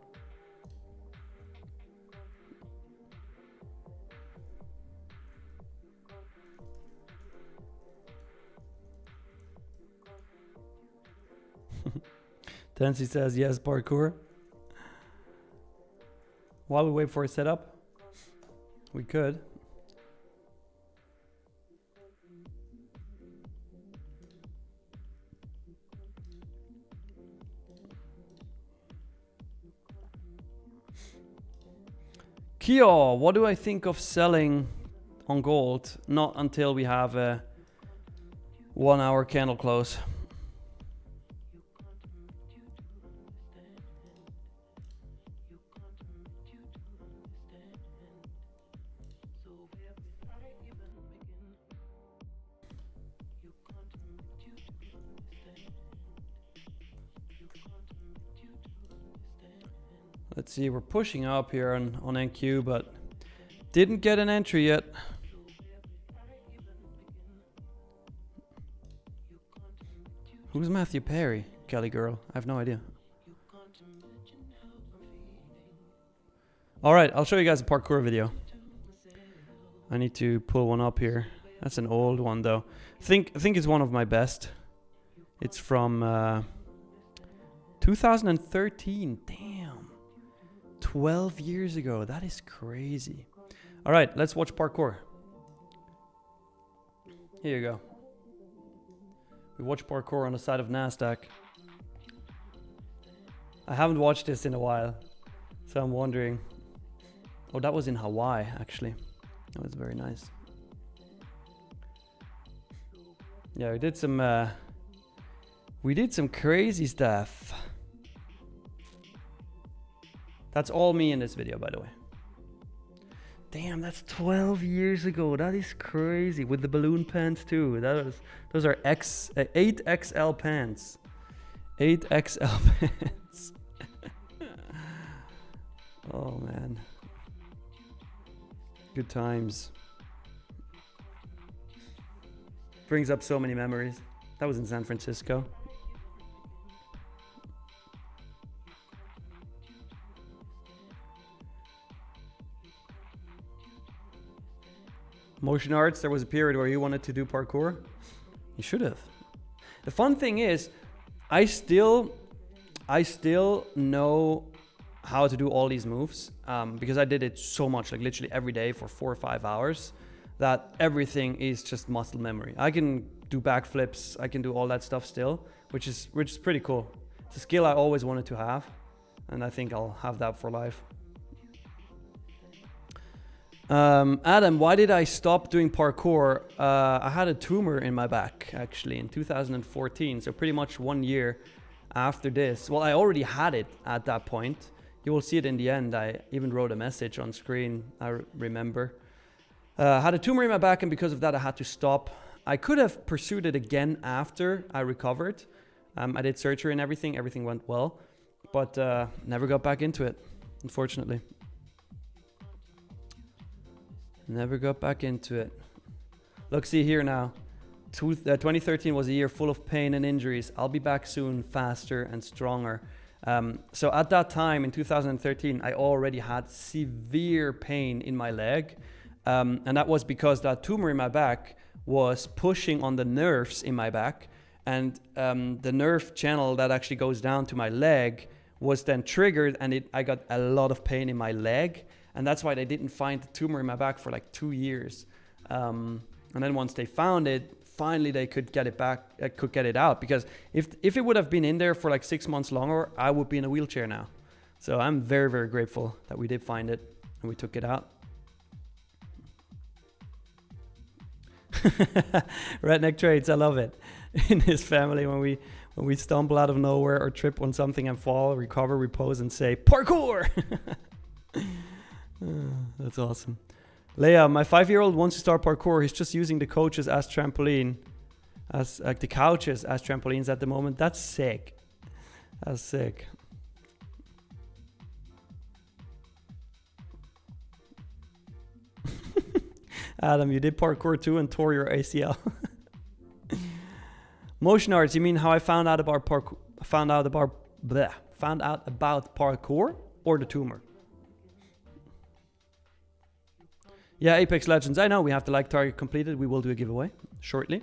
Tensi says yes, parkour. While we wait for a setup, we could. Kyo, what do I think of selling on gold? Not until we have a 1 hour candle close. Let's see, we're pushing up here on NQ, but didn't get an entry yet. Who's Matthew Perry? Kelly girl, I have no idea. All right, I'll show you guys a parkour video. I need to pull one up here. That's an old one though. I think it's one of my best. It's from 2013. Damn. 12 years ago. That is crazy. All right, let's watch parkour. Here you go. We watch parkour on the side of NASDAQ. I haven't watched this in a while, so I'm wondering. Oh, that was in Hawaii, actually. That was very nice. Yeah, we did some crazy stuff. That's all me in this video, by the way. Damn, that's 12 years ago. That is crazy. With the balloon pants too. Those are 8XL pants. 8XL pants. Oh man. Good times. Brings up so many memories. That was in San Francisco. Motion arts, there was a period where you wanted to do parkour. You should have. The fun thing is, I still know how to do all these moves because I did it so much, like literally every day for 4 or 5 hours, that everything is just muscle memory. I can do backflips, I can do all that stuff still, which is pretty cool. It's a skill I always wanted to have, and I think I'll have that for life. Adam, why did I stop doing parkour? I had a tumor in my back actually in 2014, so pretty much 1 year after this. Well, I already had it at that point. You will see it in the end. I even wrote a message on screen, I remember. Had a tumor in my back, and because of that I had to stop. I could have pursued it again after I recovered. I did surgery and everything went well, but never got back into it, unfortunately. Never got back into it. Look, see here now. 2013 was a year full of pain and injuries. I'll be back soon, faster and stronger. So at that time in 2013, I already had severe pain in my leg. And that was because that tumor in my back was pushing on the nerves in my back. And the nerve channel that actually goes down to my leg was then triggered, and I got a lot of pain in my leg. And that's why they didn't find the tumor in my back for like 2 years. And then once they found it, finally they could get it back, could get it out. Because if it would have been in there for like 6 months longer, I would be in a wheelchair now. So I'm very, very grateful that we did find it and we took it out. Redneck trades, I love it. In his family, when we stumble out of nowhere or trip on something and fall, recover, repose, and say parkour. That's awesome. Leia, my 5-year-old wants to start parkour. He's just using the coaches as trampoline, as like the couches as trampolines at the moment. That's sick. That's sick. Adam, you did parkour too and tore your ACL. Motion arts, you mean how I found out about parkour? Found out about parkour or the tumor? Yeah, Apex Legends. I know we have the like target completed. We will do a giveaway shortly.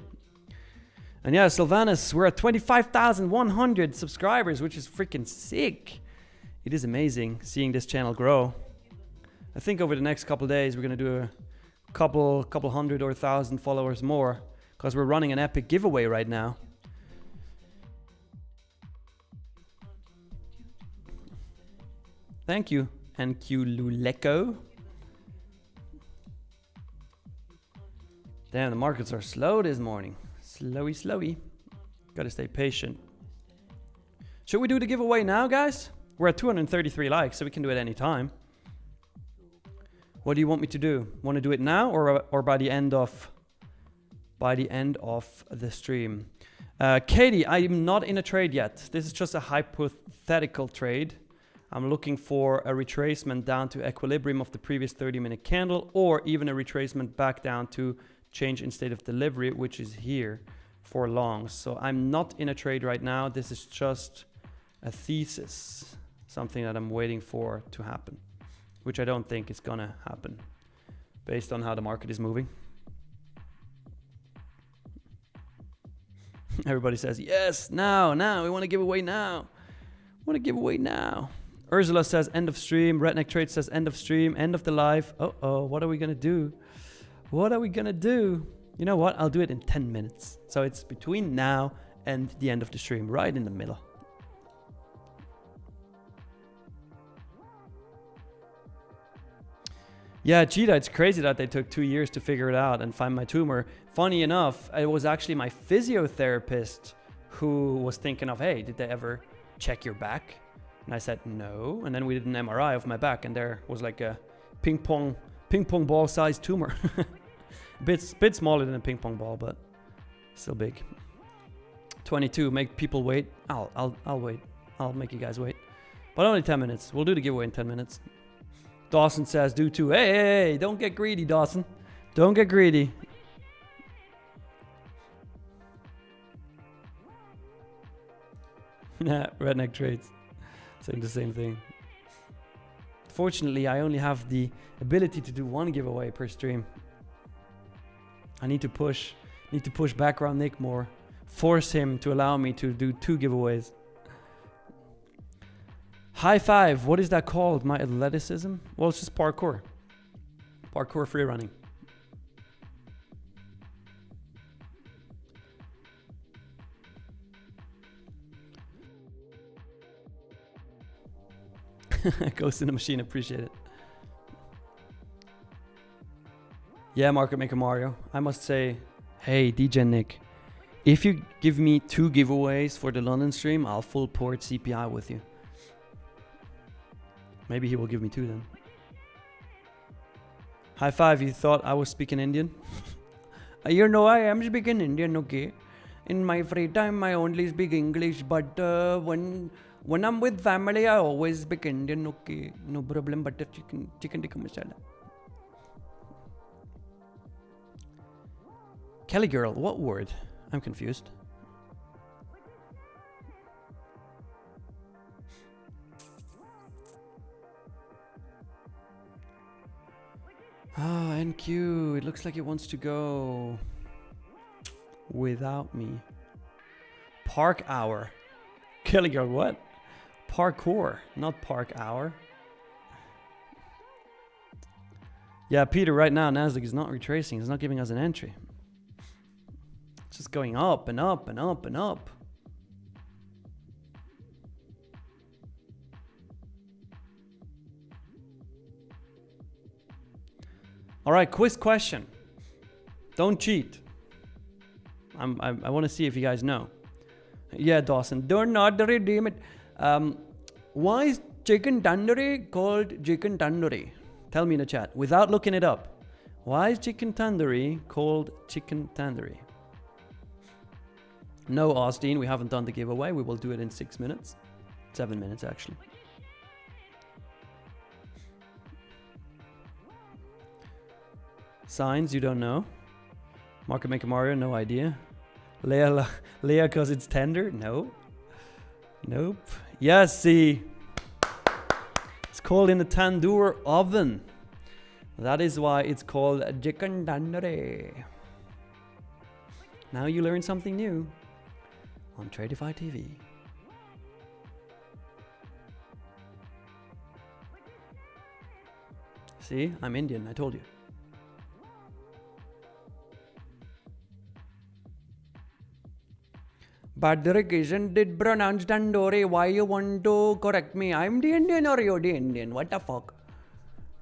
And yeah, Sylvanus, we're at 25,100 subscribers, which is freaking sick. It is amazing seeing this channel grow. I think over the next couple days we're gonna do a couple hundred or 1,000 followers more, because we're running an epic giveaway right now. Thank you, NQ Luleko. Damn, the markets are slow this morning. Slowy. Gotta stay patient. Should we do the giveaway now, guys? We're at 233 likes, so we can do it any time. What do you want me to do? Want to do it now or by the end of the stream? Katie, I'm not in a trade yet. This is just a hypothetical trade. I'm looking for a retracement down to equilibrium of the previous 30-minute candle, or even a retracement back down to change in state of delivery, which is here for longs. So I'm not in a trade right now. This is just a thesis, something that I'm waiting for to happen, which I don't think is gonna happen based on how the market is moving. Everybody says, yes, now, we want to give away now. Ursula says end of stream. Redneck Trade says end of stream, end of the live. Uh-oh, what are we gonna do? You know what? I'll do it in 10 minutes. So it's between now and the end of the stream, right in the middle. Yeah, Cheetah, it's crazy that they took 2 years to figure it out and find my tumor. Funny enough, it was actually my physiotherapist who was thinking of, hey, did they ever check your back? And I said, no. And then we did an MRI of my back, and there was like a ping pong ball sized tumor. bit smaller than a ping pong ball, but still big. 22, make people wait. I'll wait. I'll make you guys wait. But only 10 minutes. We'll do the giveaway in 10 minutes. Dawson says do too. Hey, don't get greedy, Dawson. Don't get greedy. Redneck Trades saying the same thing. Fortunately, I only have the ability to do one giveaway per stream. I need to push background Nick more. Force him to allow me to do 2 giveaways. High five, what is that called? My athleticism? Well, it's just parkour. Parkour free running. Ghost in the machine, appreciate it. Yeah, Market Maker Mario. I must say, hey, DJ Nick, if you give me 2 giveaways for the London stream, I'll full port CPI with you. Maybe he will give me 2 then. High five, you thought I was speaking Indian? You know, I am speaking Indian, okay? In my free time, I only speak English, but when I'm with family, I always speak Indian, okay? No problem, butter chicken tikka masala. Kelly girl, what word? I'm confused. Ah, NQ, it looks like it wants to go without me. Park hour. Kelly girl, what? Parkour, not park hour. Yeah, Peter, right now, Nasdaq is not retracing. It's not giving us an entry. It's just going up and up and up and up. All right, quiz question. Don't cheat. I want to see if you guys know. Yeah, Dawson, do not redeem it. Why is chicken tandoori called chicken tandoori? Tell me in the chat, without looking it up. Why is chicken tandoori called chicken tandoori? No, Austin, we haven't done the giveaway. We will do it in 6 minutes. 7 minutes, actually. Signs, you don't know. Market Maker Mario, no idea. Leia, because it's tender? No. Nope. Yes, see. It's called in the tandoor oven. That is why it's called chicken tandoori. Now you learn something new on Tradeify TV. See, I'm Indian, I told you. Badrik, isn't it pronounced tandoori? Why you want to correct me? I'm the Indian or you're the Indian? What the fuck?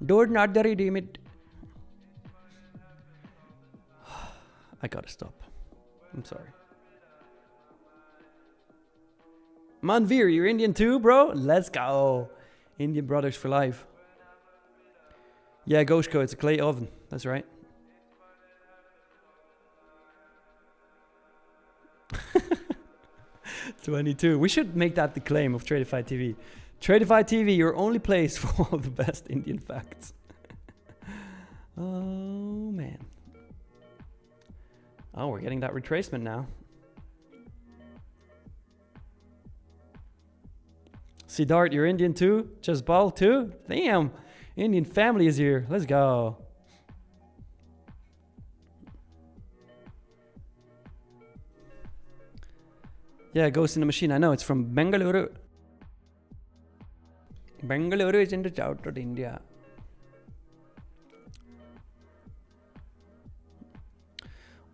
Dude, not the redeem it. I gotta stop. I'm sorry. Manveer, you're Indian too, bro? Let's go. Indian brothers for life. Yeah, Goshko, it's a clay oven. That's right. $22. We should make that the claim of Tradeify TV. Tradeify TV, your only place for all the best Indian facts. Oh, man. Oh, we're getting that retracement now. Siddharth, you're Indian too? Jaspal too? Damn. Indian family is here. Let's go. Yeah, Ghost in the Machine. I know, it's from Bengaluru. Bengaluru is in the south of India.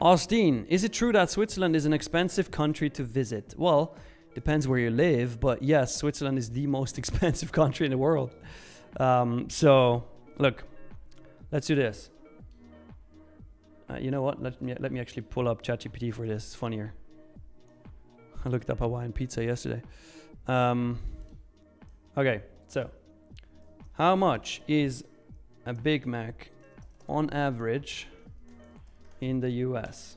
Austin, is it true that Switzerland is an expensive country to visit? Well, depends where you live, but yes, Switzerland is the most expensive country in the world. So, look, let's do this. You know what? Let me actually pull up ChatGPT for this. It's funnier. I looked up Hawaiian pizza yesterday. Okay, so how much is a Big Mac on average in the US?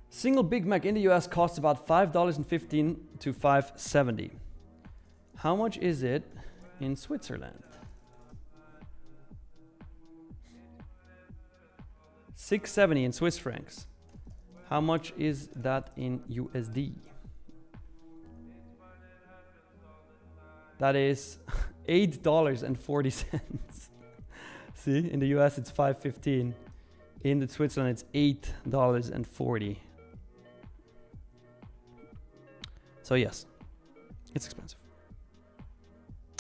Single Big Mac in the US costs about $5.15 to $5.70. How much is it in Switzerland? $6.70 in Swiss francs. How much is that in USD? That is $8.40. See, in the US it's $5.15. In the Switzerland it's $8.40. So yes, it's expensive.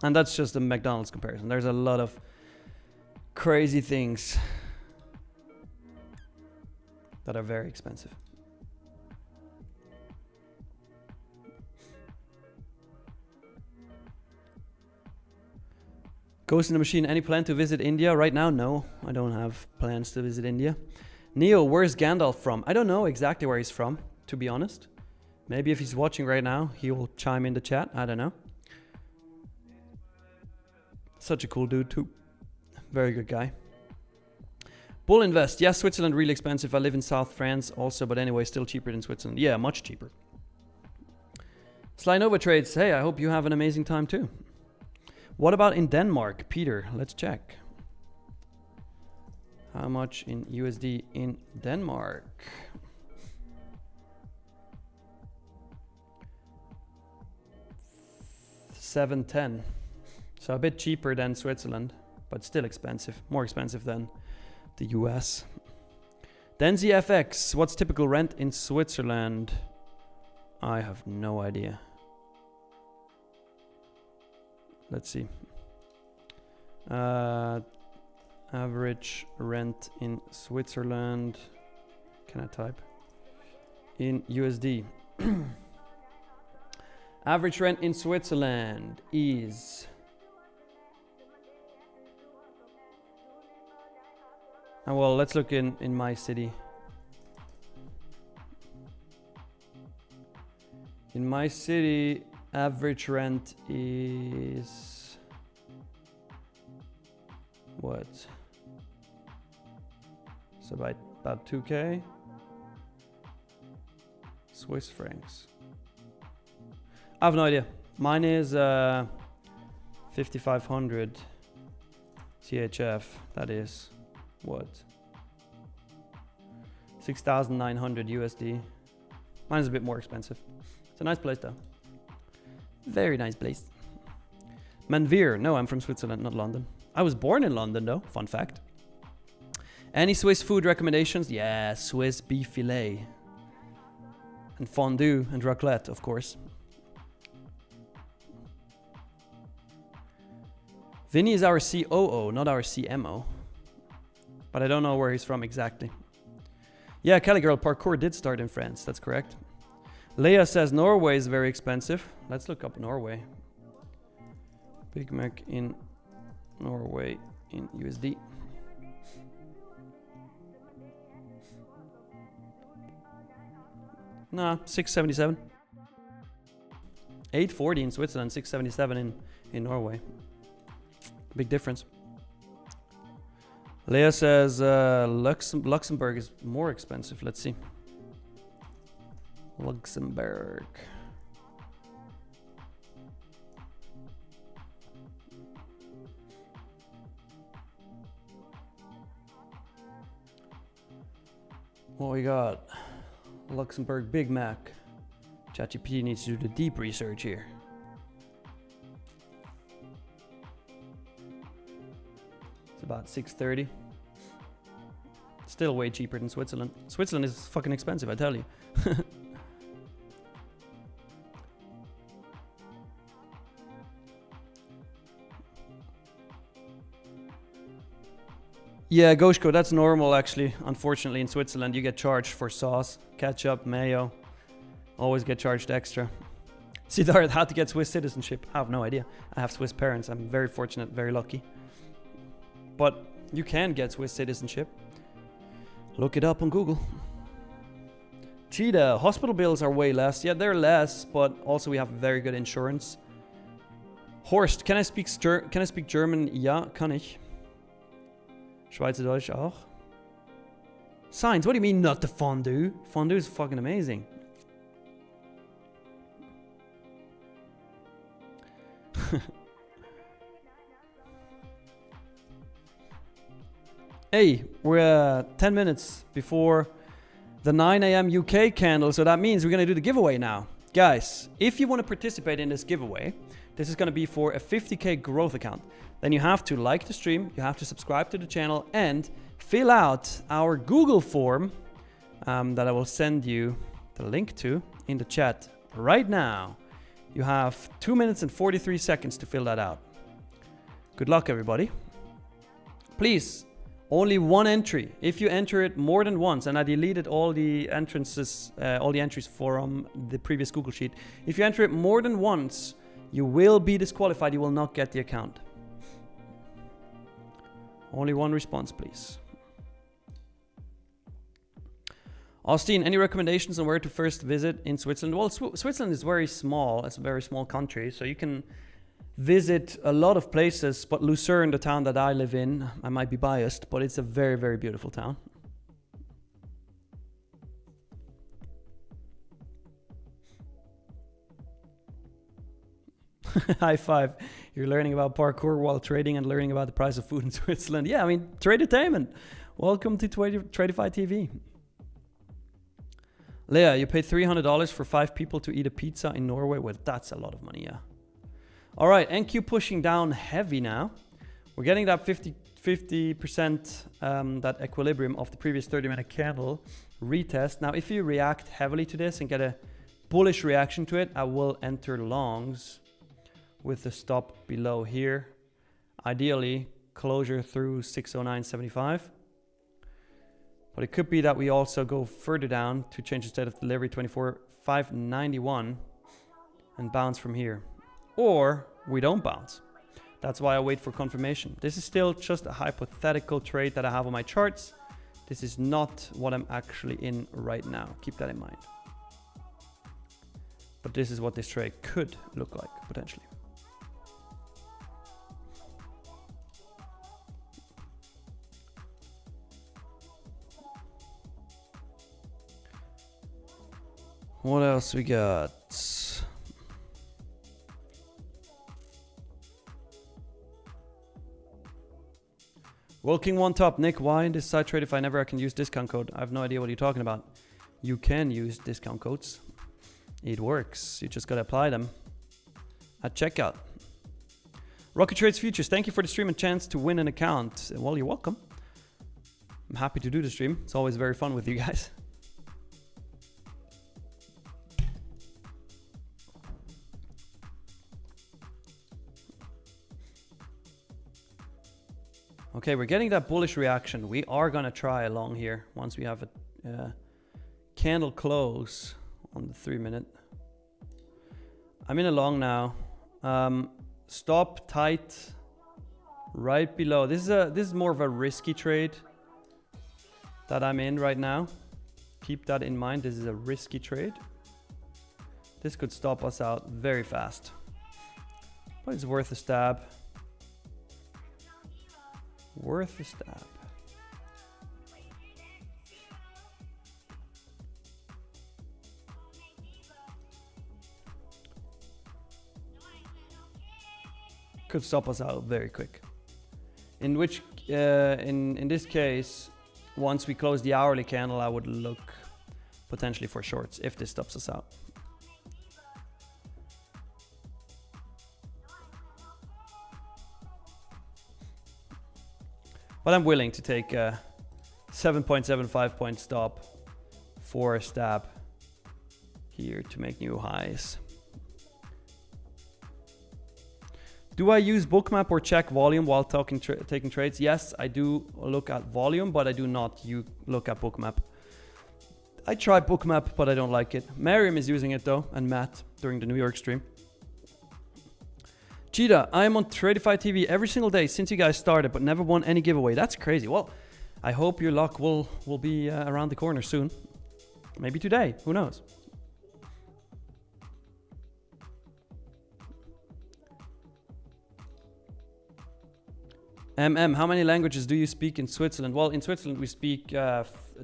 And that's just a McDonald's comparison. There's a lot of crazy things that are very expensive. Ghost in the Machine, any plan to visit India? Right now, no. I don't have plans to visit India. Neo, where's Gandalf from? I don't know exactly where he's from, to be honest. Maybe if he's watching right now, he will chime in the chat. I don't know. Such a cool dude, too. Very good guy. Bull Invest. Yes, Switzerland really expensive. I live in South France also, but anyway, still cheaper than Switzerland. Yeah, much cheaper. Sly Nova Trades. Hey, I hope you have an amazing time too. What about in Denmark? Peter, let's check. How much in USD in Denmark? $7.10. So a bit cheaper than Switzerland, but still expensive. More expensive than the US. Denzi FX. What's typical rent in Switzerland? I have no idea. Let's see. Average rent in Switzerland. Can I type? In USD. Average rent in Switzerland is... well, let's look in my city. In my city, average rent is... what? So about 2K Swiss francs. I have no idea. Mine is 5,500 CHF, that is what? 6,900 USD. Mine is a bit more expensive. It's a nice place though. Very nice place. Manveer. No, I'm from Switzerland, not London. I was born in London though, fun fact. Any Swiss food recommendations? Yeah, Swiss beef filet. And fondue and raclette, of course. Vinny is our COO, not our CMO. But I don't know where he's from exactly. Yeah, Kelly Girl, parkour did start in France, that's correct. Leia says Norway is very expensive. Let's look up Norway. Big Mac in Norway in USD. Nah, 677. 840 in Switzerland, 677 in Norway. Big difference. Leah says Luxembourg is more expensive. Let's see. Luxembourg. What we got? Luxembourg Big Mac. ChatGPT needs to do the deep research here. It's about 630. Still way cheaper than Switzerland. Switzerland is fucking expensive, I tell you. Yeah, Goshko, that's normal actually. Unfortunately, in Switzerland, you get charged for sauce, ketchup, mayo. Always get charged extra. Siddharth, how to get Swiss citizenship? I have no idea. I have Swiss parents. I'm very fortunate, very lucky. But you can get Swiss citizenship. Look it up on Google. Cheetah, hospital bills are way less. Yeah, they're less, but also we have very good insurance. Horst, can I speak German? Ja, kann ich. Schweizerdeutsch auch. Science, what do you mean not the fondue? Fondue is fucking amazing. Hey, we're 10 minutes before the 9 a.m. UK candle, so that means we're gonna do the giveaway now. Guys, if you want to participate in this giveaway, this is gonna be for a 50k growth account. Then you have to like the stream, you have to subscribe to the channel, and fill out our Google form that I will send you the link to in the chat right now. You have 2 minutes and 43 seconds to fill that out. Good luck, everybody. Please, only one entry. If you enter it more than once, and I deleted all the entries from the previous Google sheet. If you enter it more than once, you will be disqualified. You will not get the account. Only one response, please. Austin, any recommendations on where to first visit in Switzerland? Well, Switzerland is very small. It's a very small country, so you can visit a lot of places, but Lucerne, the town that I live in, I might be biased, but it's a very, very beautiful town. High five. You're learning about parkour while trading and learning about the price of food in Switzerland. Yeah, I mean, Tradeify. Welcome to Tradeify TV. Leah, you paid $300 for 5 people to eat a pizza in Norway. Well, that's a lot of money, yeah. All right, NQ pushing down heavy now. We're getting that 50%, that equilibrium of the previous 30-minute candle retest. Now, if you react heavily to this and get a bullish reaction to it, I will enter longs with the stop below here. Ideally, closure through 609.75. But it could be that we also go further down to change the state of delivery 24,591 and bounce from here. Or we don't bounce. That's why I wait for confirmation. This is still just a hypothetical trade that I have on my charts. This is not what I'm actually in right now. Keep that in mind. But this is what this trade could look like, potentially. What else we got? Walking one top. Nick, why in this site Tradeify never I can use discount code? I have no idea what you're talking about. You can use discount codes. It works. You just gotta apply them at checkout. Rocket Trades Futures, thank you for the stream and chance to win an account. Well, you're welcome. I'm happy to do the stream. It's always very fun with you guys. Okay, we're getting that bullish reaction. We are gonna try a long here once we have a candle close on the 3 minute. I'm in a long now. Stop tight right below. This is more of a risky trade that I'm in right now. Keep that in mind. This is a risky trade. This could stop us out very fast, but it's worth a stab. Worth a stab. Could stop us out very quick. In which, in this case, once we close the hourly candle, I would look potentially for shorts if this stops us out. But I'm willing to take a 7.75 point stop for a stab here to make new highs. Do I use bookmap or check volume while taking trades? Yes, I do look at volume, but I do not look at bookmap. I try bookmap, but I don't like it. Miriam is using it though, and Matt during the New York stream. Cheetah, I am on Tradeify TV every single day since you guys started, but never won any giveaway. That's crazy. Well, I hope your luck will be around the corner soon. Maybe today, who knows? How many languages do you speak in Switzerland? Well, in Switzerland we speak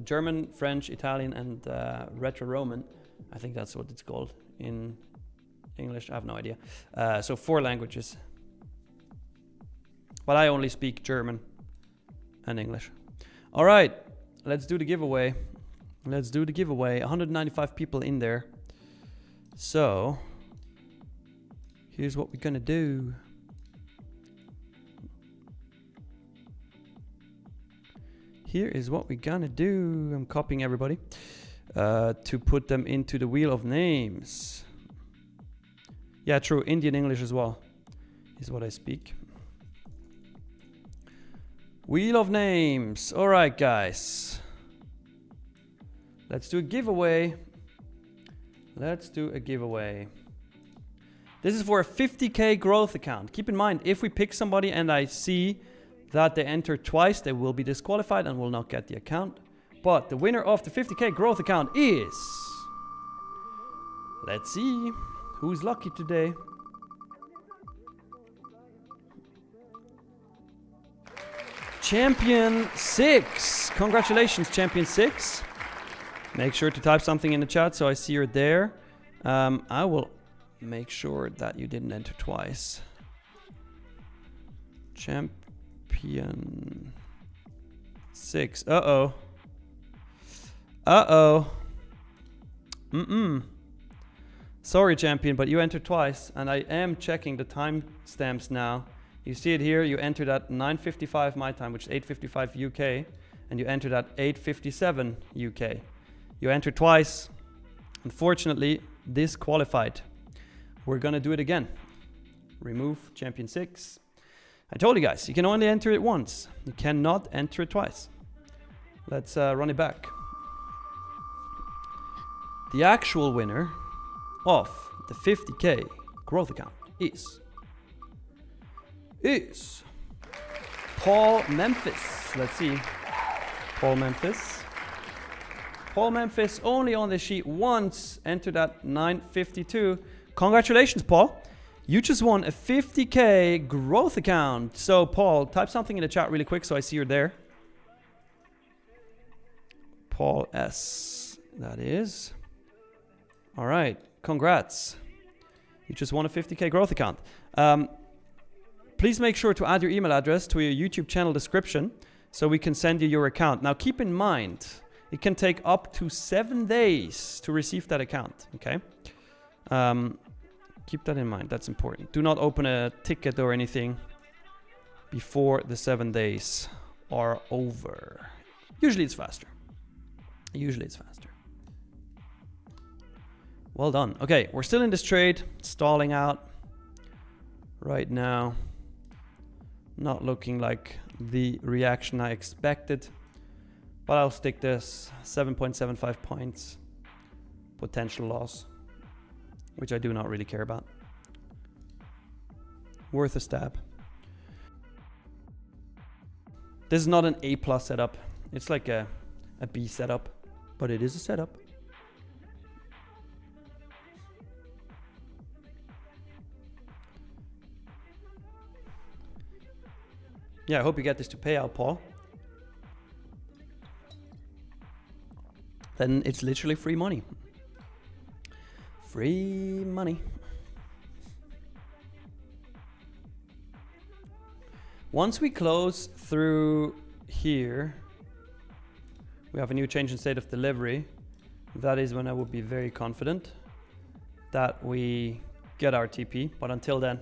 German, French, Italian, and Retro-Roman. I think that's what it's called in English. I have no idea. So 4 languages. But I only speak German and English. All right, let's do the giveaway. Let's do the giveaway. 195 people in there. So here's what we're gonna do. Here is what we're gonna do. I'm copying everybody to put them into the wheel of names. Yeah, true. Indian English as well is what I speak. Wheel of names. All right, guys. Let's do a giveaway. Let's do a giveaway. This is for a 50K growth account. Keep in mind, if we pick somebody and I see that they enter twice, they will be disqualified and will not get the account. But the winner of the 50K growth account is... Let's see who's lucky today. Champion 6. Congratulations, Champion 6. Make sure to type something in the chat so I see you're there. I will make sure that you didn't enter twice. Champion 6. Uh-oh. Uh-oh. Sorry, Champion, but you entered twice, and I am checking the timestamps now. You see it here, you entered at 9:55 my time, which is 8:55 UK, and you entered at 8:57 UK. You entered twice. Unfortunately, disqualified. We're gonna do it again. Remove Champion 6. I told you guys, you can only enter it once. You cannot enter it twice. Let's run it back. The actual winner of the 50K growth account is Paul Memphis. Let's see. Paul Memphis. Paul Memphis only on the sheet once, entered at 9:52. Congratulations, Paul. You just won a 50K growth account. So, Paul, type something in the chat really quick so I see you're there. Paul S. That is. All right. Congrats. You just won a 50K growth account. Please make sure to add your email address to your YouTube channel description so we can send you your account. Now keep in mind, it can take up to 7 days to receive that account, okay? Keep that in mind, that's important. Do not open a ticket or anything before the 7 days are over. Usually it's faster. Usually it's faster. Well done. Okay, we're still in this trade, stalling out right now. Not looking like the reaction I expected, but I'll stick this 7.75 points potential loss, which I do not really care about. Worth a stab. This is not an A+ setup. It's like a B setup, but it is a setup. Yeah, I hope you get this to pay out, Paul. Then it's literally free money. Free money. Once we close through here, we have a new change in state of delivery. That is when I would be very confident that we get our TP. But until then,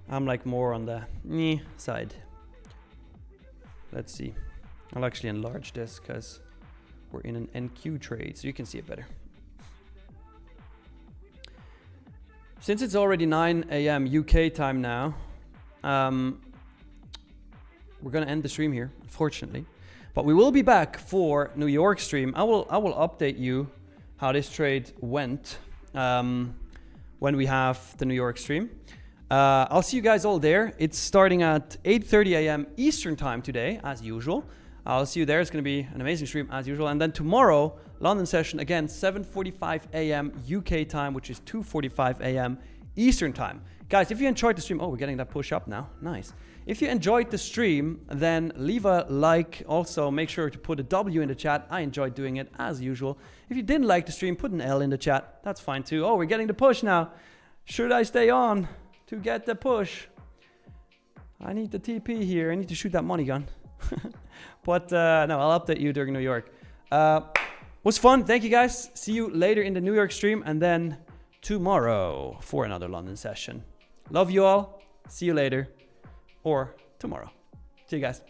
I'm like more on the side. Let's see. I'll actually enlarge this because we're in an NQ trade, so you can see it better. Since it's already 9 a.m. UK time now, we're gonna end the stream here, unfortunately. But we will be back for New York stream. I will update you how this trade went when we have the New York stream. I'll see you guys all there. It's starting at 8:30 a.m. Eastern time today, as usual. I'll see you there. It's going to be an amazing stream, as usual. And then tomorrow, London session, again, 7:45 a.m. UK time, which is 2:45 a.m. Eastern time. Guys, if you enjoyed the stream... Oh, we're getting that push up now. Nice. If you enjoyed the stream, then leave a like. Also, make sure to put a W in the chat. I enjoyed doing it, as usual. If you didn't like the stream, put an L in the chat. That's fine, too. Oh, we're getting the push now. Should I stay on to get the push? I need the TP here. I need to shoot that money gun. But no, I'll update you during New York. Was fun. Thank you, guys. See you later in the New York stream, and then tomorrow for another London session. Love you all. See you later or tomorrow. See you guys.